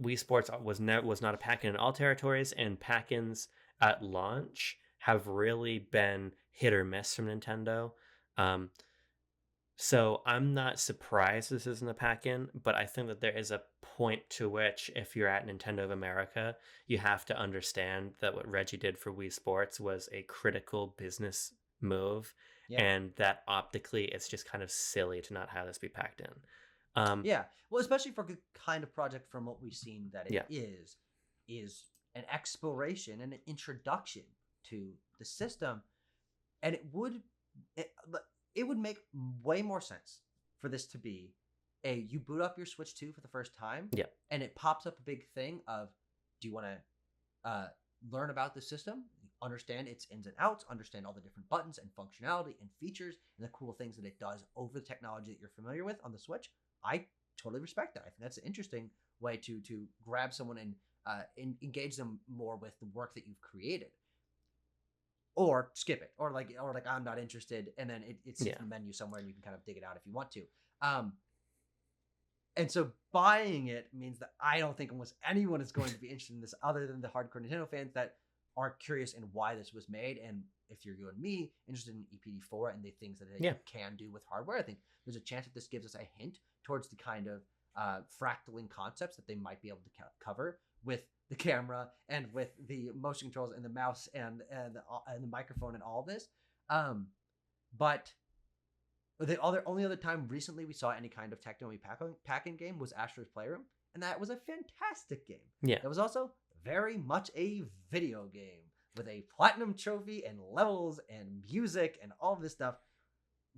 Wii Sports was not a pack-in all territories, and pack-ins at launch have really been hit or miss from Nintendo. Um, so I'm not surprised this isn't a pack-in, but I think that there is a point to which, if you're at Nintendo of America, you have to understand that what Reggie did for Wii Sports was a critical business move, Yeah. and that optically it's just kind of silly to not have this be packed in. Yeah. Well, especially for the kind of project from what we've seen that it Yeah. is an exploration and an introduction to the system, and it, it would make way more sense for this to be you boot up your Switch 2 for the first time, Yeah. and it pops up a big thing of, do you want to learn about the system, understand its ins and outs, understand all the different buttons and functionality and features and the cool things that it does over the technology that you're familiar with on the Switch. I totally respect that. I think that's an interesting way to grab someone and engage them more with the work that you've created, or skip it, or like I'm not interested, and then it sits Yeah. in the menu somewhere and you can kind of dig it out if you want to. And so buying it means that I don't think almost anyone is going to be interested in this other than the hardcore Nintendo fans that are curious in why this was made. And if you're you and me interested in EPD4 and the things that it Yeah. can do with hardware, I think there's a chance that this gives us a hint towards the kind of fractaling concepts that they might be able to cover with the camera and with the motion controls and the mouse and the microphone and all this. But the only other time recently we saw any kind of techno pack-in game was Astro's Playroom, and that was a fantastic game. Yeah. That was also very much a video game with a platinum trophy and levels and music and all of this stuff.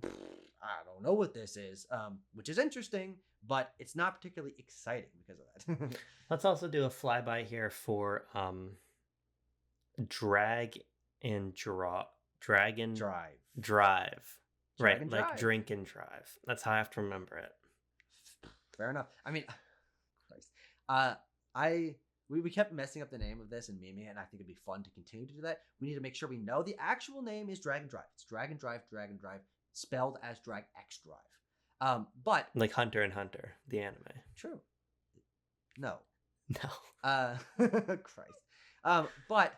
I don't know what this is, which is interesting, but it's not particularly exciting because of that. Let's also do a flyby here for drag and dragon Drive. drive. Drag Right, and like drive. drink and drive. That's how I have to remember it. Fair enough. I mean, Christ. We kept messing up the name of this and memeing it, and I think it'd be fun to continue to do that. We need to make sure we know the actual name is Drag and Drive. It's Drag and Drive, spelled as Drag X Drive. But Like Hunter and Hunter, the anime. true. No. No. Christ. But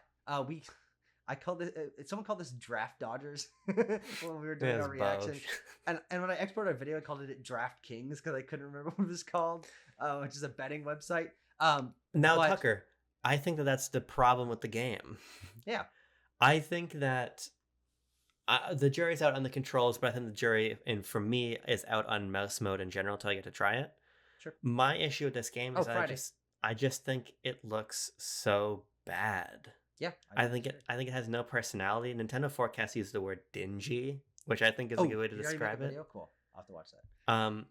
I called it. Someone called this Draft Dodgers when we were doing our reaction. And when I exported our video, I called it Draft Kings because I couldn't remember what it was called, which is a betting website. Now, Tucker, I think that that's the problem with the game. Yeah. I think that the jury's out on the controls, but I think the jury, and for me, is out on mouse mode in general until I get to try it. Sure. My issue with this game is Friday. I just think it looks so bad. Yeah. I think it has no personality. Nintendo Forecast used the word dingy, which I think is a good way to describe it. Cool. I'll have to watch that.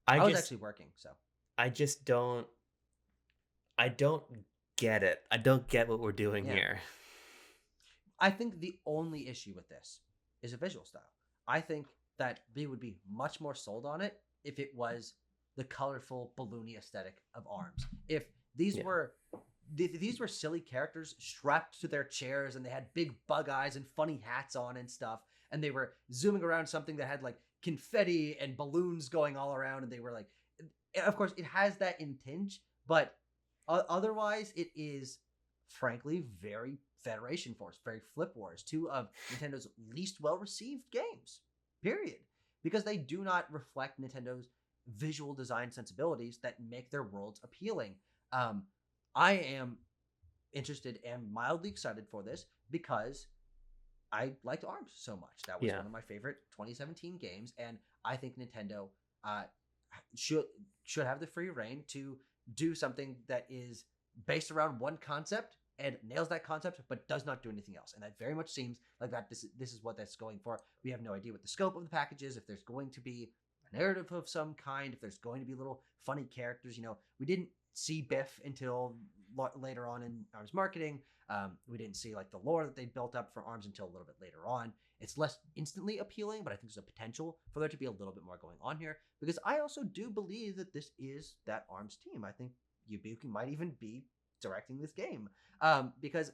I was actually working, so I just don't get it. I don't get what we're doing here. I think the only issue with this is a visual style. I think that we would be much more sold on it if it was the colorful balloony aesthetic of ARMS. If these were silly characters strapped to their chairs and they had big bug eyes and funny hats on and stuff, and they were zooming around something that had like confetti and balloons going all around, and they were like, of course it has that tinge, but otherwise it is frankly very Federation Force, very Flip Wars, two of Nintendo's least well-received games, period, because they do not reflect Nintendo's visual design sensibilities that make their worlds appealing. I am interested and mildly excited for this because I liked ARMS so much. That was Yeah. one of my favorite 2017 games, and I think Nintendo uh, should have the free reign to do something that is based around one concept and nails that concept, but does not do anything else. And that very much seems like that this is what that's going for. We have no idea what the scope of the package is, if there's going to be a narrative of some kind, if there's going to be little funny characters. We didn't see Biff until later on in ARMS marketing. We didn't see like the lore that they built up for ARMS until a little bit later on. It's less instantly appealing, but I think there's a potential for there to be a little bit more going on here, because I also do believe that this is that ARMS team. I think Yubuki might even be directing this game, because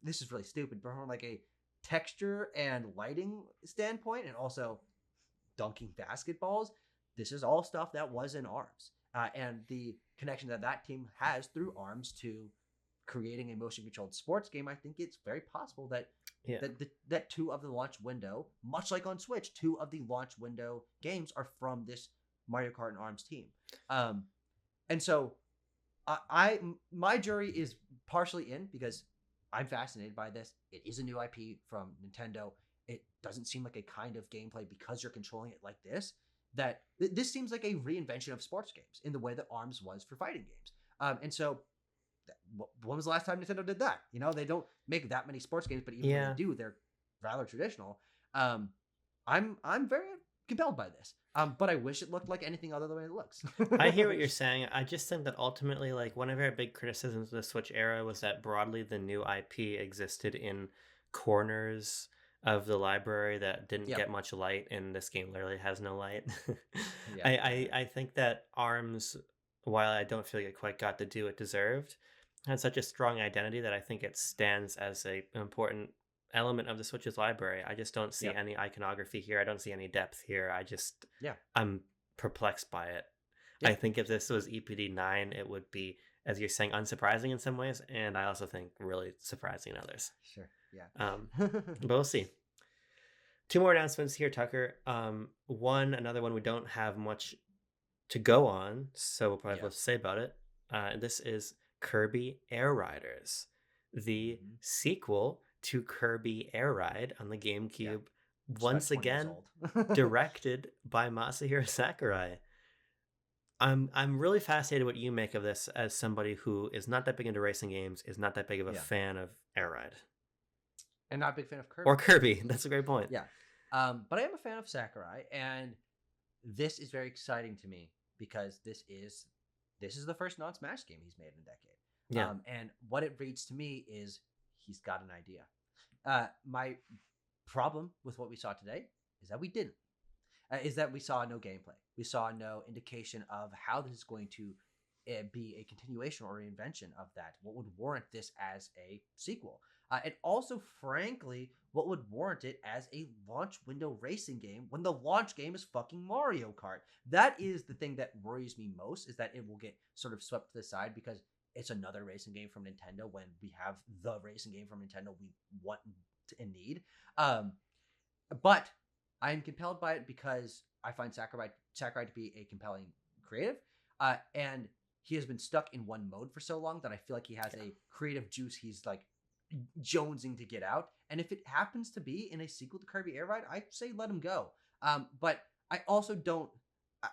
this is really stupid, but from like a texture and lighting standpoint, and also dunking basketballs, this is all stuff that was in ARMS, and the connection that team has through ARMS to creating a motion controlled sports game. I think it's very possible that that two of the launch window, much like on Switch, two of the launch window games are from this Mario Kart and ARMS team. And so my jury is partially in, because I'm fascinated by this. It is a new IP from Nintendo. It doesn't seem like a kind of gameplay, because you're controlling it like this, that this seems like a reinvention of sports games in the way that ARMS was for fighting games. And so when was the last time Nintendo did that? They don't make that many sports games, but even when they do, they're rather traditional. I'm very compelled by this. But I wish it looked like anything other than it looks. I hear what you're saying. I just think that ultimately, like, one of our big criticisms of the Switch era was that broadly the new IP existed in corners of the library that didn't get much light, and this game literally has no light. I think that ARMS, while I don't feel like it quite got to do it deserved, had such a strong identity that I think it stands as an important element of the Switch's library. I just don't see any iconography here. I don't see any depth here. I'm perplexed by it. I think if this was EPD 9, it would be, as you're saying, unsurprising in some ways, and I also think really surprising in others. Sure. Yeah. But we'll see. 2 more announcements here, Tucker. Another one we don't have much to go on, so we'll probably have to say about it. This is Kirby Air Riders, the sequel to Kirby Air Ride on the GameCube, once again directed by Masahiro Sakurai. I'm really fascinated what you make of this, as somebody who is not that big into racing games, is not that big of a fan of Air Ride, and not a big fan of Kirby. Or Kirby. That's a great point. Yeah. But I am a fan of Sakurai, and this is very exciting to me, because this is the first non-Smash game he's made in a decade. Yeah. And what it reads to me is he's got an idea. My problem with what we saw today is that we didn't. Is that we saw no gameplay. We saw no indication of how this is going to be a continuation or reinvention of that. What would warrant this as a sequel? And also, frankly, what would warrant it as a launch window racing game when the launch game is fucking Mario Kart? That is the thing that worries me most, is that it will get sort of swept to the side because it's another racing game from Nintendo, when we have the racing game from Nintendo we want and need. But I'm compelled by it because I find Sakurai to be a compelling creative, and he has been stuck in one mode for so long that I feel like he has a creative juice he's like jonesing to get out. And if it happens to be in a sequel to Kirby Air Ride, I say let him go. But I also don't.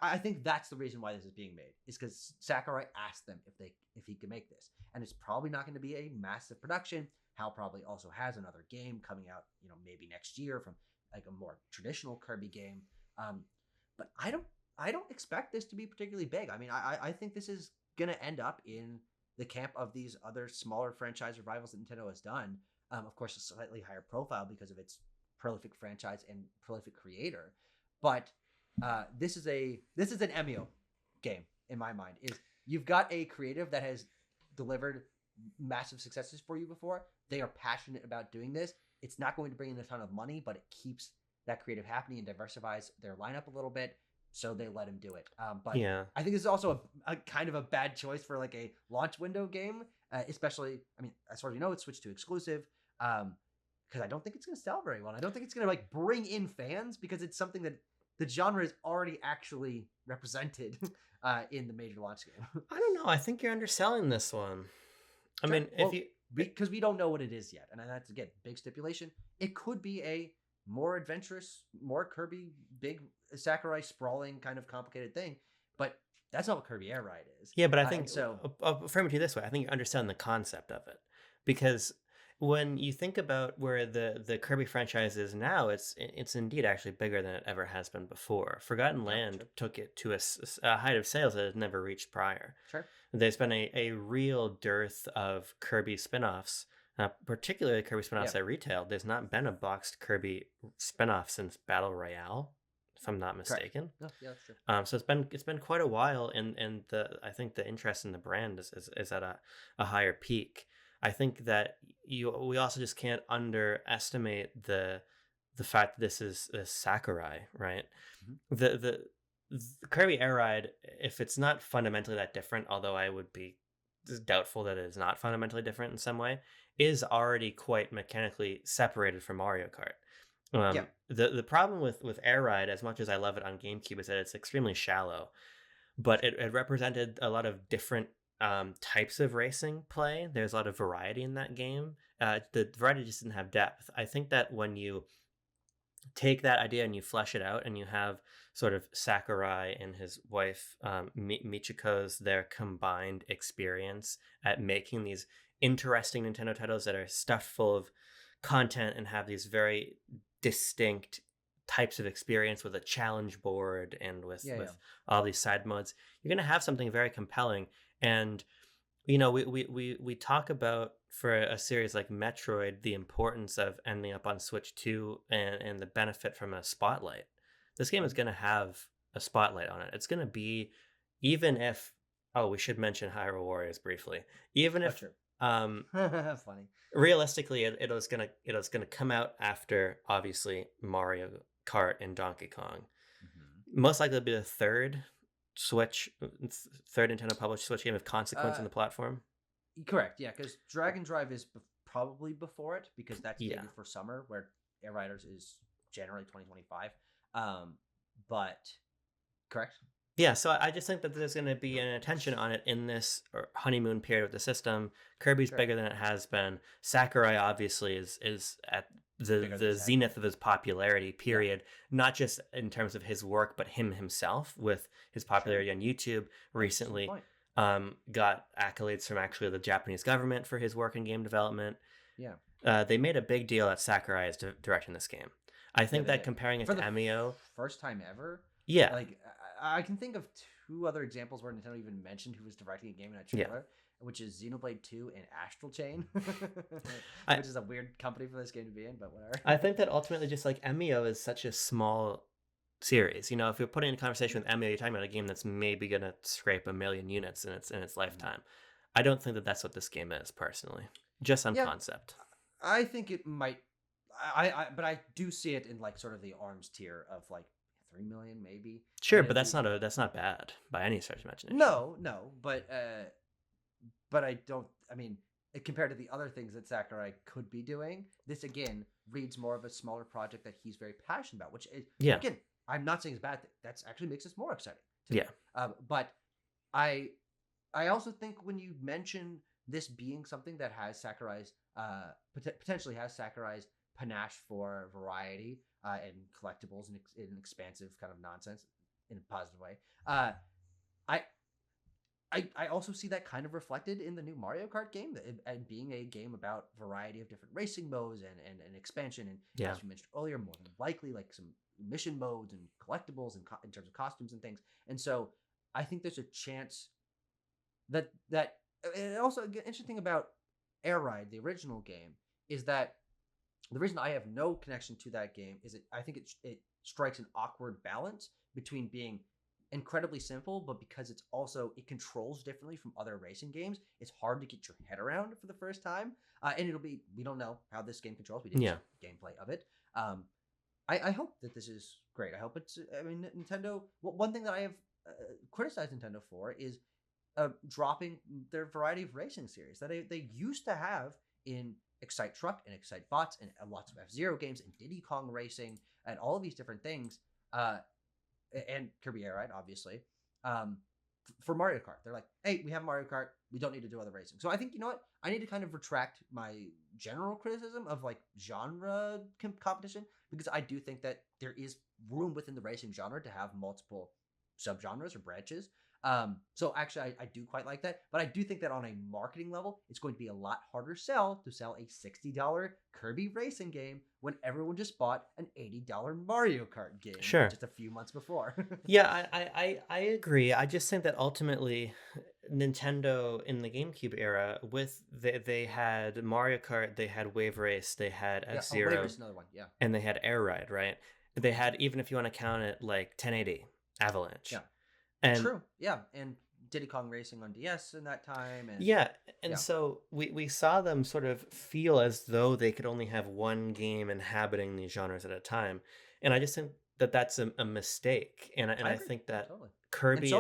I think that's the reason why this is being made, is because Sakurai asked them if he could make this, and it's probably not going to be a massive production. Hal probably also has another game coming out, maybe next year from like a more traditional Kirby game. But I don't expect this to be particularly big. I mean, I think this is going to end up in the camp of these other smaller franchise revivals that Nintendo has done. Of course, a slightly higher profile because of its prolific franchise and prolific creator. But this is an Emio game in my mind. Is you've got a creative that has delivered massive successes for you before. They are passionate about doing this. It's not going to bring in a ton of money, but it keeps that creative happening and diversifies their lineup a little bit. So they let him do it. But yeah. I think this is also a kind of a bad choice for like a launch window game, especially, I mean, as far as we know, it's switched to exclusive, because I don't think it's going to sell very well. I don't think it's going to like bring in fans, because it's something that the genre is already actually represented in the major launch game. I don't know. I think you're underselling this one. I mean, because we don't know what it is yet, and that's again big stipulation. It could be a more adventurous, more Kirby, big Sakurai sprawling kind of complicated thing, but that's not what Kirby Air Ride is. Yeah, but I And think so I'll frame it to you this way. I think you understand the concept of it, because when you think about where the Kirby franchise is now, it's indeed actually bigger than it ever has been before. Forgotten yeah, Land sure, took it to a height of sales that it had never reached prior. sure, There's been a real dearth of Kirby spin-offs, particularly Kirby yeah, spin-offs at retail. There's not been a boxed Kirby spin-off since Battle Royale, if I'm not correct. mistaken. No, yeah, that's true. So it's been quite a while, and I think the interest in the brand is at a higher peak. I think that we also just can't underestimate the fact that this is Sakurai, right? Mhm. The Kirby Air Ride, if it's not fundamentally that different, although I would be doubtful that it is not fundamentally different in some way, is already quite mechanically separated from Mario Kart. Yeah, The problem with Air Ride, as much as I love it on GameCube, is that it's extremely shallow, but it represented a lot of different types of racing play. There's a lot of variety in that game. The variety just didn't have depth. I think that when you take that idea and you flesh it out and you have sort of Sakurai and his wife Michiko's their combined experience at making these interesting Nintendo titles that are stuffed full of content and have these very distinct types of experience with a challenge board and with yeah, yeah. all these side modes, you're going to have something very compelling. And we talk about, for a series like Metroid, the importance of ending up on Switch 2 and the benefit from a spotlight. This game is Mhm. going to have a spotlight on it. It's going to be, even if, oh, we should mention Hyrule Warriors briefly. Even Oh, if, true. um, Funny. realistically, it was gonna come out after obviously Mario Kart and Donkey Kong. Mhm. Most likely it'll be the third Nintendo published Switch game of consequence in Uh, the platform. Correct. Yeah, because Dragon Drive is probably before it because that's Yeah. dated for summer, where Air Riders is January 2025. But correct. Yeah, so I just think that there's going to be an attention on it in this honeymoon period with the system. Kirby's Sure. bigger than it has been. Sakurai obviously is at the Bigger than the his head. zenith of his popularity. Period. Not just in terms of his work, but him himself with his popularity on YouTube recently. Point. Got accolades from actually the Japanese government for his work in game development. Yeah. They made a big deal that Sakurai is directing this game. I think they that did. comparing it For to the Emio, first time ever. yeah, Like I can think of two other examples where Nintendo even mentioned who was directing a game in a yeah. trailer, which is Xenoblade 2 and Astral Chain, I, which is a weird company for this game to be in, but whatever. I think that ultimately, just like Emio is such a small series. If you're putting in a conversation with Emio, you're talking about a game that's maybe gonna scrape 1 million units in its lifetime. I don't think that that's what this game is personally, just on Yeah, concept. I think it might. But I do see it in like sort of the arms tier of like 3 million maybe. Sure, And but if you, that's not bad by any stretch of imagination. no, but I don't. I mean, compared to the other things that Sakurai could be doing, this again reads more of a smaller project that he's very passionate about. Which is, Yeah, again, I'm not saying it's a bad thing. That's actually makes this more exciting to me. yeah, But I I also think when you mention this being something that has Sakurai's potentially has Sakurai's panache for variety and collectibles and expansive kind of nonsense in a positive way. I I also see that kind of reflected in the new Mario Kart game and being a game about variety of different racing modes and expansion. And yeah. as you mentioned earlier, more than likely like some mission modes and collectibles and in terms of costumes and things. And so I think there's a chance that and also interesting about Air Ride, the original game, is that the reason I have no connection to that game is I think it strikes an awkward balance between being incredibly simple, but because it controls differently from other racing games, it's hard to get your head around for the first time. And we don't know how this game controls. We didn't Yeah. see gameplay of it. I hope that this is great. I hope I mean, Nintendo. One thing that I have criticized Nintendo for is dropping their variety of racing series that they used to have in Excite Truck and Excite Bots and lots of F-Zero games and Diddy Kong Racing and all of these different things, and Kirby Air Ride, obviously. for Mario Kart. They're like, hey, we have Mario Kart. We don't need to do other racing. So I think, you know what? I need to kind of retract my general criticism of like genre competition, because I do think that there is room within the racing genre to have multiple subgenres or branches. So actually, I do quite like that, but I do think that on a marketing level, it's going to be a lot harder to sell a $60 Kirby racing game when everyone just bought an $80 Mario Kart game Sure. just a few months before. Yeah, I agree. I just think that ultimately Nintendo in the GameCube era, they had Mario Kart, they had Wave Race, they had Yeah, F-Zero, Wave is another one. Yeah, and they had Air Ride, right? They had, even if you want to count it, like 1080 Avalanche. yeah, And true. Yeah, and Diddy Kong Racing on DS in that time, and yeah, and yeah, so we saw them sort of feel as though they could only have one game inhabiting these genres at a time. And I just think that that's a mistake. And I agree. think Yeah, that totally. And Kirby,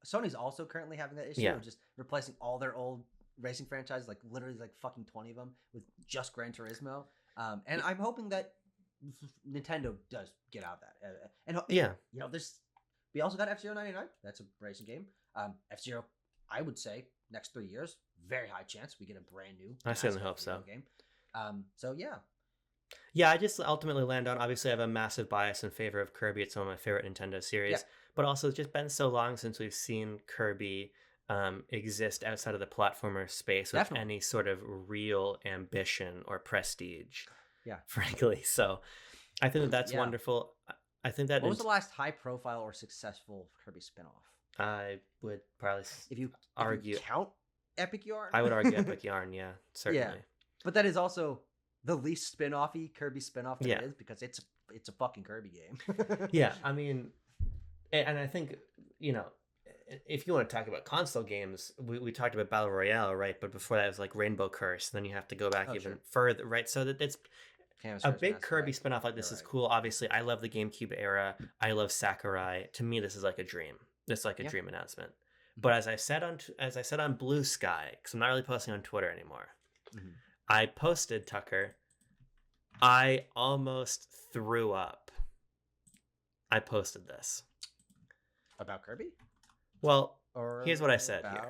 Sony's also currently having that issue yeah, of just replacing all their old racing franchises, like literally like fucking 20 of them, with just Gran Turismo. And I'm hoping that Nintendo does get out of that. yeah, You know, we also got F-Zero 99. That's a racing game. F-Zero, I would say next 3 years, very high chance we get a brand new. I certainly massive hope so. game. So yeah, Yeah, I just ultimately land on, obviously I have a massive bias in favor of Kirby. It's one of my favorite Nintendo series. Yeah. But also it's just been so long since we've seen Kirby exist outside of the platformer space with Definitely. any sort of real ambition or prestige. Yeah. Frankly. So I think that that's Yeah. wonderful. I think that What was the last high profile or successful Kirby spinoff? I would probably If you argue count Epic Yarn, I would argue Epic Yarn, yeah, certainly. Yeah. But that is also the least spin-offy Kirby spinoff that Yeah. it is, because it's a fucking Kirby game. Yeah, I mean, and I think, you know, if you want to talk about console games, we talked about Battle Royale, right? But before that, it was like Rainbow Curse. Then you have to go back even further, right? So that it's a big Kirby spinoff like this is cool. Obviously, I love the GameCube era. I love Sakurai. To me, this is like a dream. It's like a dream announcement. But as I said on Blue Sky, because I'm not really posting on Twitter anymore, I posted, Tucker, I almost threw up. I posted this. About Kirby? Well, Or here's what I said about here.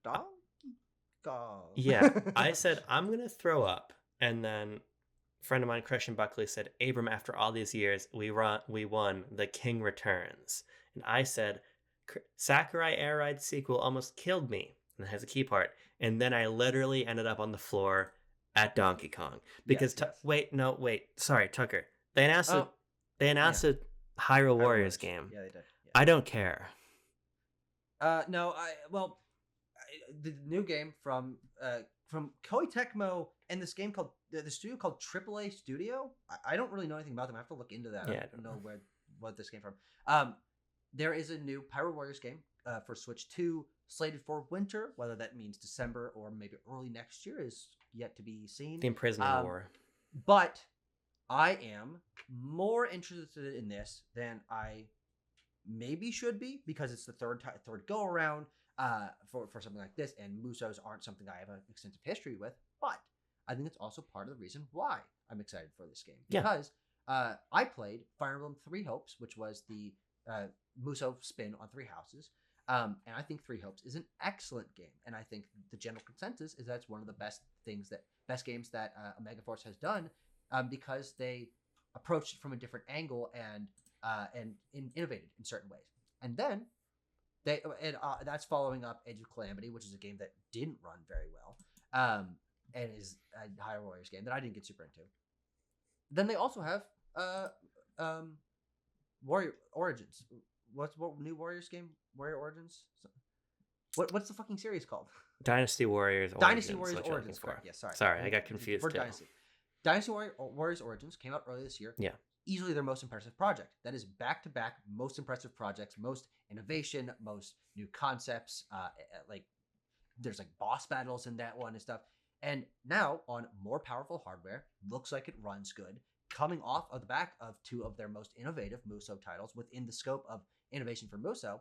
Donkey Kong. Yeah, I said, I'm going to throw up. And then a friend of mine, Christian Buckley, said, Abram, after all these years, we won. The King returns. And I said, Sakurai Air Ride sequel almost killed me. And it has a key part. And then I literally ended up on the floor at Donkey Kong. Because, wait, sorry, Tucker. They announced a Hyrule Warriors game. Yeah, they did. Yeah. I don't care. No, the new game from Koei Tecmo, and this game called the studio called AAA Studio. I don't really know anything about them. I have to look into that. Yeah, I don't know what this came from. There is a new Hyrule Warriors game for Switch 2 slated for winter. Whether that means December or maybe early next year is yet to be seen. The Imprisoning War. But I am more interested in this than I maybe should be, because it's the third go around for something like this, and Musos aren't something I have an extensive history with. But I think it's also part of the reason why I'm excited for this game, because I played Fire Emblem Three Hopes, which was the Muso spin on Three Houses, and I think Three Hopes is an excellent game, and I think the general consensus is that it's one of the best games that Omega Force has done, because they approached it from a different angle and innovated in certain ways. And then that's following up Age of Calamity, which is a game that didn't run very well, and is a Hyrule Warriors game that I didn't get super into. Then they also have Warrior Origins. What new Warriors game? Warrior Origins? What's the fucking series called? Dynasty Warriors Origins. Dynasty Warriors Origins. Correct. Yeah, Sorry, I got confused too. Dynasty Warriors Origins came out earlier this year. Yeah. Easily their most impressive project. That is back-to-back most impressive projects, most innovation, most new concepts. Like there's like boss battles in that one and stuff. And now on more powerful hardware, looks like it runs good. Coming off of the back of two of their most innovative Muso titles within the scope of innovation for Muso,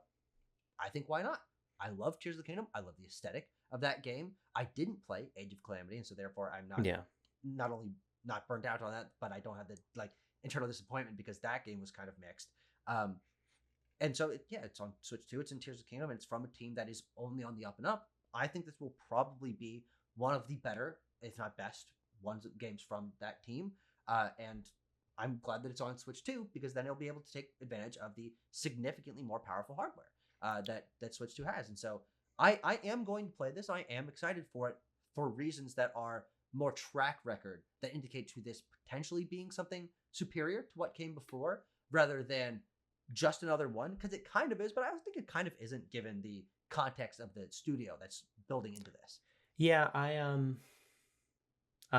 I think why not? I love Tears of the Kingdom. I love the aesthetic of that game. I didn't play Age of Calamity, and so therefore I'm not only not burnt out on that, but I don't have the internal disappointment because that game was kind of mixed. And so it's on Switch 2. It's in Tears of the Kingdom, and it's from a team that is only on the up and up. I think this will probably be one of the better, if not best, games from that team. And I'm glad that it's on Switch 2 because then it'll be able to take advantage of the significantly more powerful hardware that Switch 2 has. And so I am going to play this. I am excited for it for reasons that are more track record that indicate to this potentially being something superior to what came before rather than just another one, because it kind of is, but I think it kind of isn't given the context of the studio that's building into this. Yeah, I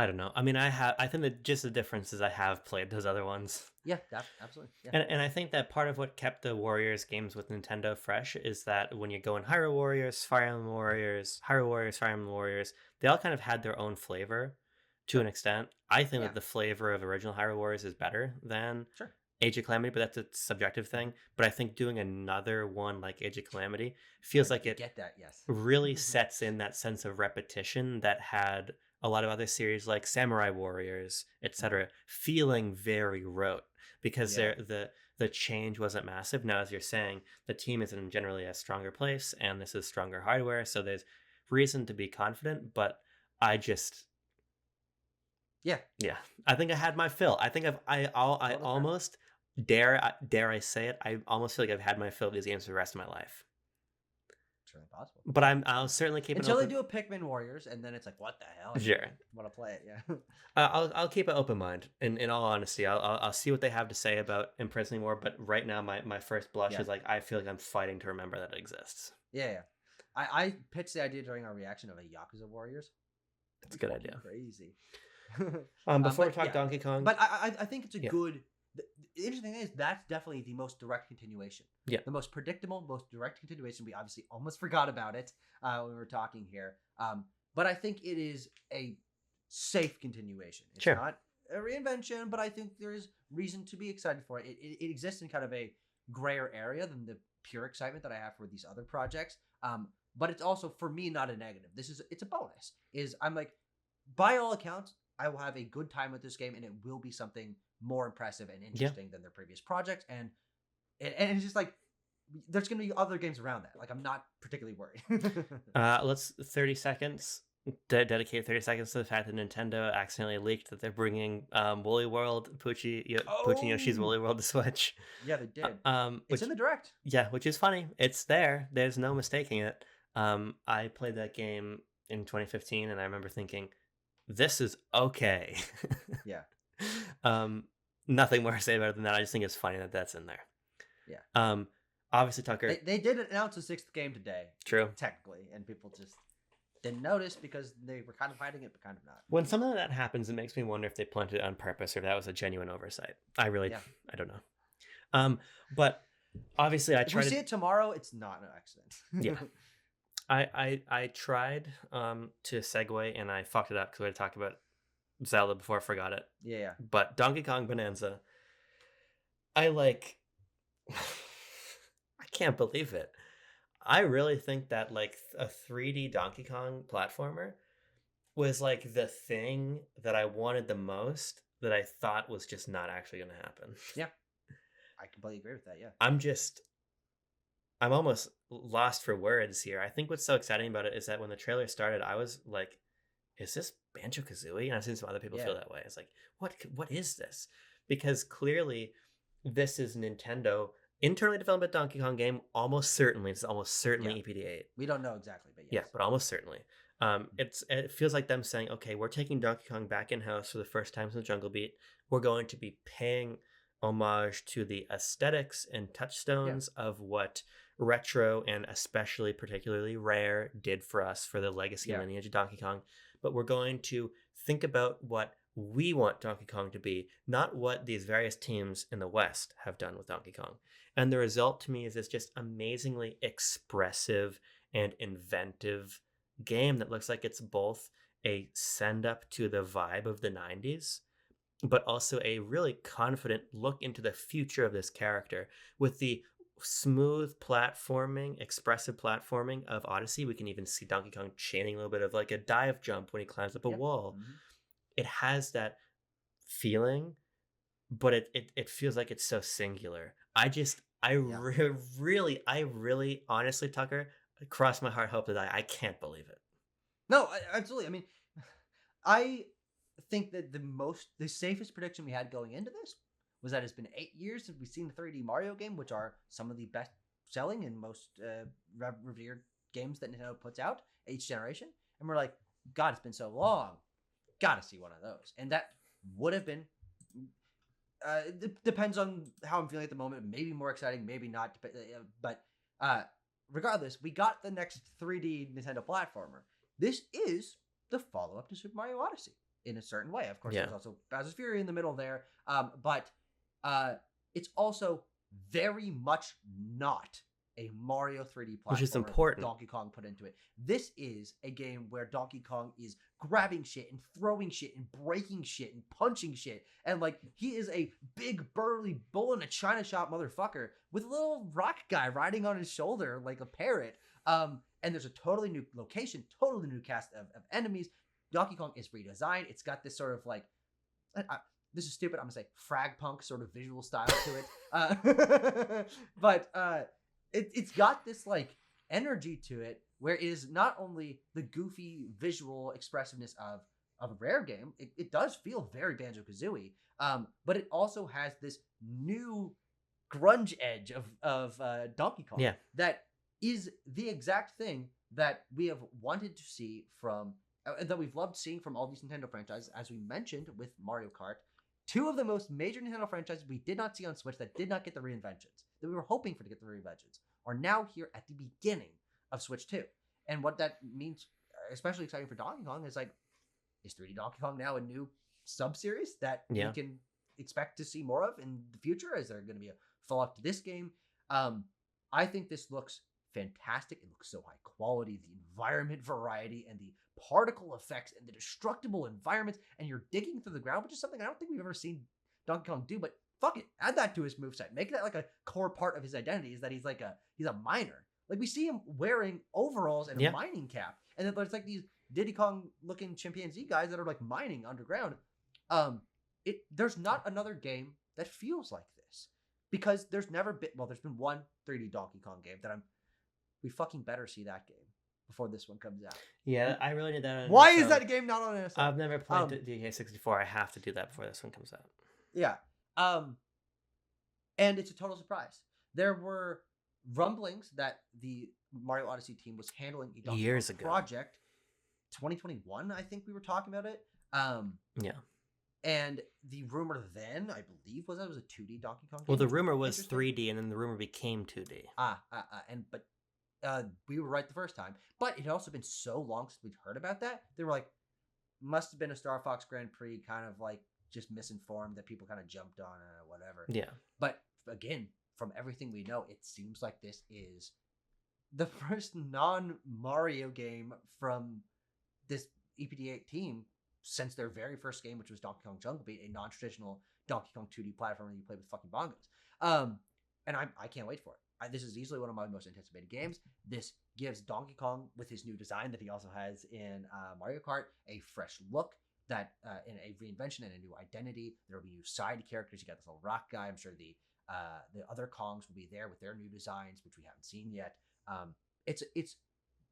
don't know. I mean, I think that just the difference is I have played those other ones. Yeah, absolutely. Yeah. And I think that part of what kept the Warriors games with Nintendo fresh is that when you go in Hyrule Warriors, Fire Emblem Warriors, Hyrule Warriors, Fire Emblem Warriors, they all kind of had their own flavor to an extent. I think that the flavor of original Hyrule Warriors is better than Age of Calamity, but that's a subjective thing. But I think doing another one like Age of Calamity feels like it get that, yes. really sets in that sense of repetition that had a lot of other series like Samurai Warriors, etc., feeling very rote because the change wasn't massive. Now, as you're saying, the team is in generally a stronger place, and this is stronger hardware, so there's reason to be confident. But I just, yeah, I think I had my fill. I think I almost dare I say it. I almost feel like I've had my fill of these games for the rest of my life. Really possible. But I'll certainly keep until they do a Pikmin Warriors, and then it's like, what the hell? Sure. I want to play it. Yeah. I'll keep an open mind. In all honesty, I'll see what they have to say about Imprisoning War. But right now, my first blush is like I feel like I'm fighting to remember that it exists. Yeah. I pitched the idea during our reaction of a Yakuza Warriors. That's a good idea. Crazy. Before we talk Donkey Kong, but I think it's a good. The interesting thing is that's definitely the most direct continuation. Yeah. The most predictable, most direct continuation. We obviously almost forgot about it when we were talking here. But I think it is a safe continuation. It's not a reinvention, but I think there is reason to be excited for it. It exists in kind of a grayer area than the pure excitement that I have for these other projects. But it's also, for me, not a negative. It's a bonus. I'm like, by all accounts, I will have a good time with this game, and it will be something more impressive and interesting than their previous projects. And it's just like, there's going to be other games around that. Like, I'm not particularly worried. Let's 30 seconds. Dedicate 30 seconds to the fact that Nintendo accidentally leaked that they're bringing Woolly World, Poochie Yoshi's Woolly World to Switch. Yeah, they did. It's in the Direct. Yeah, which is funny. It's there. There's no mistaking it. I played that game in 2015, and I remember thinking, this is okay. Yeah. Nothing more to say about it than that. I just think it's funny that that's in there. Yeah. Obviously, Tucker. They did announce a 6th game today. True. Technically, and people just didn't notice because they were kind of hiding it, but kind of not. When something like that happens, it makes me wonder if they planted it on purpose or if that was a genuine oversight. I don't know. But obviously, if we see it tomorrow, it's not an accident. Yeah. I tried to segue and I fucked it up because we had talked about Zelda before I forgot it. Yeah. But Donkey Kong Bonanza, I can't believe it. I really think that like a 3D Donkey Kong platformer was like the thing that I wanted the most that I thought was just not actually going to happen. Yeah. I completely agree with that. Yeah. I'm almost lost for words here. I think what's so exciting about it is that when the trailer started, I was like, is this Banjo-Kazooie? And I've seen some other people feel that way. It's like, what is this? Because clearly this is Nintendo internally developed Donkey Kong game. Almost certainly EPD8. We don't know exactly, but yes. Yeah, but almost certainly. It feels like them saying, okay, we're taking Donkey Kong back in-house for the first time since Jungle Beat. We're going to be paying homage to the aesthetics and touchstones of what Retro and especially particularly Rare did for us for the legacy and lineage of Donkey Kong. But we're going to think about what we want Donkey Kong to be, not what these various teams in the West have done with Donkey Kong. And the result to me is this just amazingly expressive and inventive game that looks like it's both a send up to the vibe of the 90s, but also a really confident look into the future of this character with the smooth platforming, expressive platforming of Odyssey. We can even see Donkey Kong chaining a little bit of like a dive jump when he climbs up a wall. Mm-hmm. It has that feeling, but it feels like it's so singular. Yeah. I really, honestly, Tucker, cross my heart, hope to die. I can't believe it. No, absolutely. I mean, I think that the safest prediction we had going into this was that it's been 8 years since we've seen the 3D Mario game, which are some of the best selling and most revered games that Nintendo puts out each generation. And we're like, God, it's been so long. Gotta see one of those. And that would have been. Depends on how I'm feeling at the moment. Maybe more exciting, maybe not. But regardless, we got the next 3D Nintendo platformer. This is the follow-up to Super Mario Odyssey in a certain way. Of course, Yeah. there's also Bowser's Fury in the middle there. But it's also very much not a Mario 3D platformer Which is important. Donkey Kong put into it. This is a game where Donkey Kong is grabbing shit and throwing shit and breaking shit and punching shit. And like, he is a big burly bull in a china shop motherfucker with a little rock guy riding on his shoulder like a parrot. And there's a totally new location, totally new cast of enemies. Donkey Kong is redesigned. It's got this sort of like, this is stupid, I'm gonna say frag punk sort of visual style to it. But it's got this like energy to it where it is not only the goofy visual expressiveness of a rare game, it does feel very Banjo-Kazooie, but it also has this new grunge edge of Donkey Kong that is the exact thing that we have wanted to see from, that we've loved seeing from all these Nintendo franchises, as we mentioned with Mario Kart. Two of the most major Nintendo franchises we did not see on Switch that did not get the reinventions, that we were hoping for to get the reinventions, are now here at the beginning of Switch 2. And what that means, especially exciting for Donkey Kong, is like, is 3D Donkey Kong now a new sub-series that we can expect to see more of in the future? Is there going to be a follow-up to this game? I think this looks fantastic. It looks so high quality. The environment variety and the particle effects and the destructible environments, and you're digging through the ground, which is something I don't think we've ever seen Donkey Kong do, but fuck it, add that to his moveset. Make that like a core part of his identity, is that he's a miner. Like, we see him wearing overalls and a mining cap, and then there's like these Diddy Kong looking chimpanzee guys that are like mining underground. There's not another game that feels like this, because there's been one 3D Donkey Kong game that we fucking better see that game before this one comes out. Yeah, I really need that. Why is that game not on NSO? I've never played DK64. I have to do that before this one comes out. Yeah. And it's a total surprise. There were rumblings that the Mario Odyssey team was handling a Donkey years Kong ago project. 2021, I think we were talking about it. Yeah. And the rumor then, I believe, was that it was a 2D Donkey Kong game. Well, the rumor was 3D, and then the rumor became 2D. But we were right the first time. But it had also been so long since we'd heard about that. They were like, must have been a Star Fox Grand Prix, kind of like just misinformed, that people kind of jumped on whatever. Yeah. But again, from everything we know, it seems like this is the first non-Mario game from this EPD8 team since their very first game, which was Donkey Kong Jungle Beat, a non-traditional Donkey Kong 2D platformer you play with fucking bongos. And I can't wait for it. This is easily one of my most anticipated games. This gives Donkey Kong, with his new design that he also has in Mario Kart, a fresh look, that in a reinvention and a new identity. There will be new side characters. You got this little rock guy. I'm sure the other Kongs will be there with their new designs, which we haven't seen yet. It's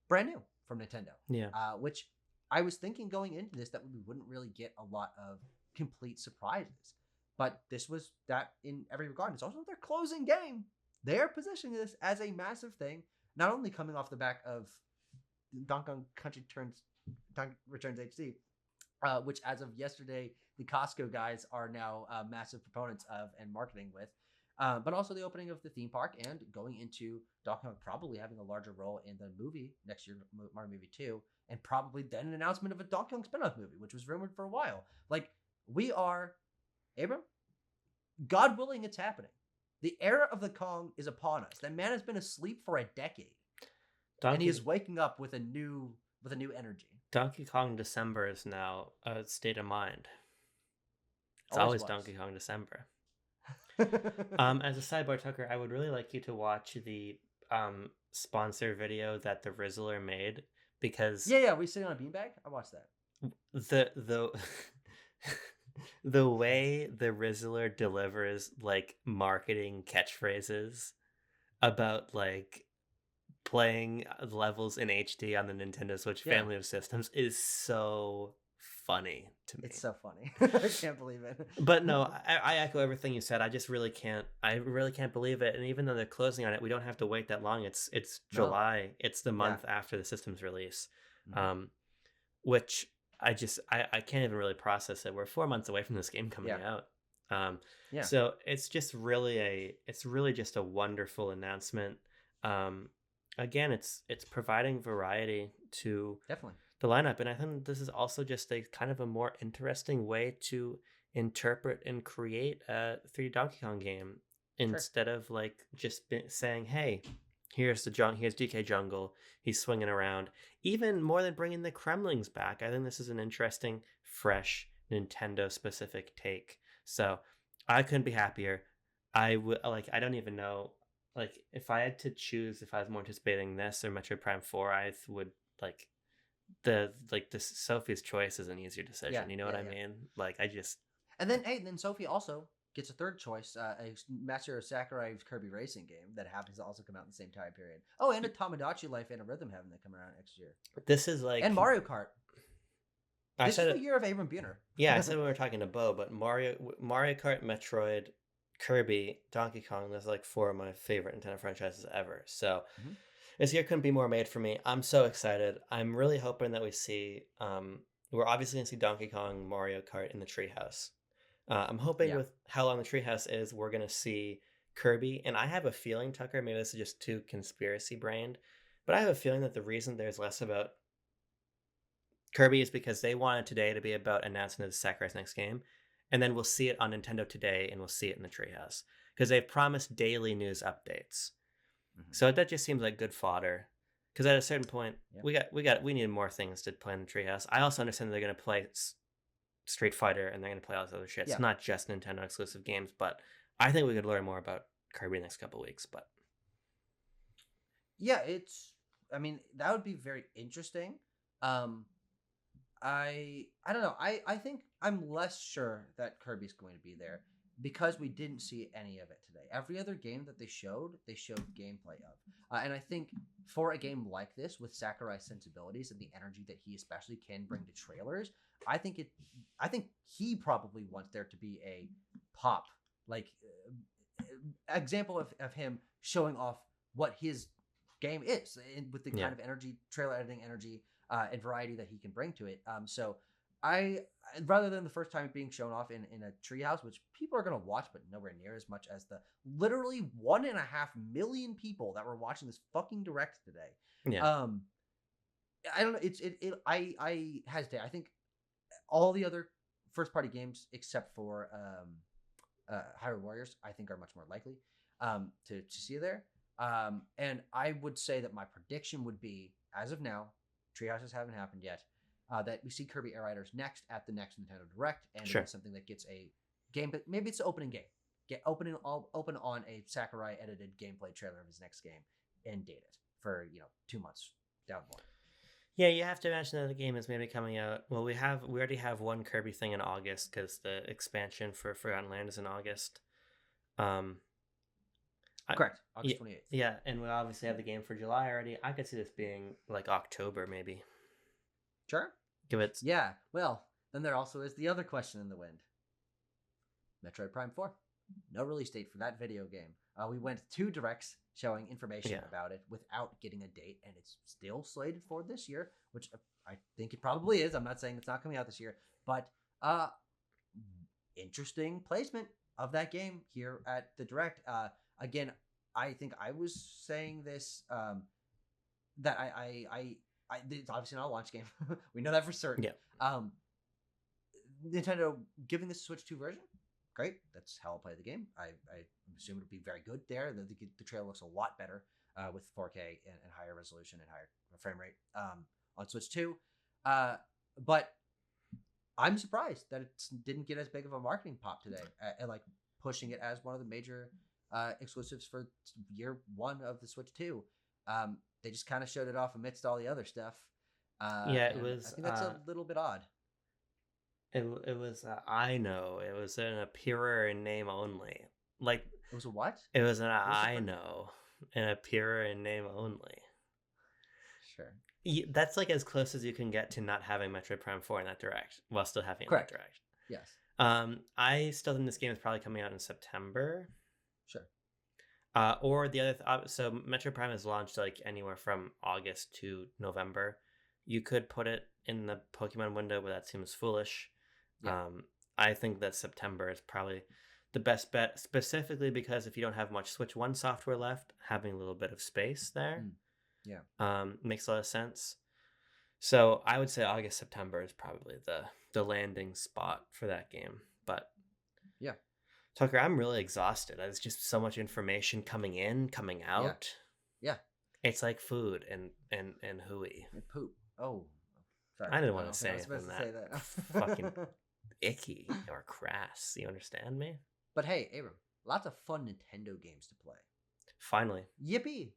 brand new from Nintendo. Yeah. Which I was thinking going into this that we wouldn't really get a lot of complete surprises. But this was that in every regard. It's also their closing game. They are positioning this as a massive thing, not only coming off the back of Donkey Kong Country Returns HD, which as of yesterday, the Costco guys are now massive proponents of and marketing with, but also the opening of the theme park and going into Donkey Kong probably having a larger role in the movie next year, Mario Movie 2, and probably then an announcement of a Donkey Kong spin-off movie, which was rumored for a while. Like, we are, Abram, God willing, it's happening. The era of the Kong is upon us. That man has been asleep for a decade, and he is waking up with a new energy. Donkey Kong December is now a state of mind. It's always Donkey Kong December. As a sidebar, Tucker, I would really like you to watch the sponsor video that the Rizzler made, because we sitting on a beanbag. I watched that. The way the Rizzler delivers like marketing catchphrases about like playing levels in HD on the Nintendo Switch Yeah. family of systems is so funny to It's me. so funny. I can't believe it. But no, I echo everything you said. I just really can't. I really can't believe it. And even though they're closing on it, we don't have to wait that long. It's No. July. It's the Yeah. month after the system's release, Mhm. um, which I can't even really process it. We're 4 months away from this game coming Yeah. out. Um, Yeah. so it's really just a wonderful announcement. Um, Again, it's providing variety to Definitely. the lineup, and I think this is also just a kind of a more interesting way to interpret and create a 3D Donkey Kong game Sure. instead of like just saying, "Hey, here's DK Jungle. He's swinging around." Even more than bringing the Kremlings back, I think this is an interesting, fresh Nintendo specific take. So I couldn't be happier. I would like. I don't even know. Like, if I had to choose, if I was more anticipating this or Metroid Prime 4, I would like the Sophie's Choice is an easier Yeah. decision. You know what Yeah. I Yeah. mean? Like, I just And then, hey, then Sophie also gets a third choice, a Master Sakurai's Kirby Racing game that happens to also come out in the same time period. Oh, and a Tamagotchi Life and a Rhythm Heaven that come around next year. this is like And Mario Kart. I This is said the it. year of Abram Buhner. Yeah, I said when we were talking to Bo, but Mario Kart, Metroid, Kirby, Donkey Kong. That's like four of my favorite Nintendo franchises ever. So Mhm. this year couldn't be more made for me. I'm so excited. I'm really hoping that we see. We're obviously gonna see Donkey Kong, Mario Kart in the treehouse. I'm hoping Yeah. with how long the treehouse is, we're gonna see Kirby. And I have a feeling, Tucker, maybe this is just too conspiracy brained, but I have a feeling that the reason there's less about Kirby is because they wanted today to be about announcing the Sakurai's next game, and then we'll see it on Nintendo today, and we'll see it in the treehouse because they've promised daily news updates. Mhm. So that just seems like good fodder. Because at a certain point, Yeah. we need more things to play in the treehouse. I also understand that they're gonna play Street Fighter and they're gonna play all this other shit. It's Yeah. not just Nintendo exclusive games, but I think we could learn more about Kirby in the next couple weeks. But Yeah, I mean, that would be very interesting. Um I don't know. I think I'm less sure that Kirby's going to be there because we didn't see any of it today. Every other game that they showed gameplay of. And I think for a game like this with Sakurai's sensibilities and the energy that he especially can bring to trailers, I think it I think he probably wants there to be a pop like example of him showing off what his game is and with the yeah, kind of energy, trailer editing energy, and variety that he can bring to it. So I rather than the first time it being shown off in a treehouse, which people are going to watch, but nowhere near as much as the literally 1.5 million people that were watching this fucking direct today. yeah, Um, I don't know. I hesitate. I think all the other first party games except for Hyrule Warriors, I think are much more likely to see you there. And I would say that my prediction would be, as of now, treehouses haven't happened yet, that we see Kirby Air Riders next at the next Nintendo Direct, and it'll sure. be something that gets a game, but maybe it's the opening game. Get open on a Sakurai edited gameplay trailer of his next game and date it for 2 months down the line. Yeah, you have to imagine that the game is maybe coming out. Well, we already have one Kirby thing in August because the expansion for Forgotten Land is in August. Um, Correct, yeah, August 28th. yeah, and we obviously have the game for July already. I could see this being like October, maybe. Sure. Give it. Yeah. Well, then there also is the other question in the wind. Metroid Prime 4. No release date for that video game. We went 2 directs showing information Yeah. about it without getting a date, and it's still slated for this year, which I think it probably is. I'm not saying it's not coming out this year, but interesting placement of that game here at the direct. Again, I think I was saying this that it's obviously not a launch game. We know that for certain. Yeah. Nintendo giving this Switch 2 version, great. That's how I'll play the game. I assume it'll be very good there. The trailer looks a lot better with 4K and higher resolution and higher frame rate on Switch 2. But I'm surprised that it didn't get as big of a marketing pop today, and like pushing it as one of the major exclusives for year 1 of the Switch 2. They just kind of showed it off amidst all the other stuff. Yeah, it and was. I think that's a little bit odd. It was. I know it was an appearer in name only. Like It was a what? it was an What was the I first- know. and appear in name only. Sure. That's like as close as you can get to not having Metroid Prime 4 in that direct, while still having it in Correct. that direct. Yes. I still think this game is probably coming out in September. Sure. Or the other, so Metroid Prime is launched like anywhere from August to November. You could put it in the Pokemon window, but that seems foolish. Yeah. I think that September is probably the best bet, specifically because if you don't have much Switch 1 software left, having a little bit of space there makes a lot of sense. So I would say August, September is probably the landing spot for that game. But yeah, Tucker, I'm really exhausted. There's just so much information coming in, coming out. Yeah. It's like food and hooey. And poop. Oh, sorry. I didn't want to say I was supposed to say that. Fucking icky or crass. You understand me? But hey, Abram, lots of fun Nintendo games to play. Finally. Yippee!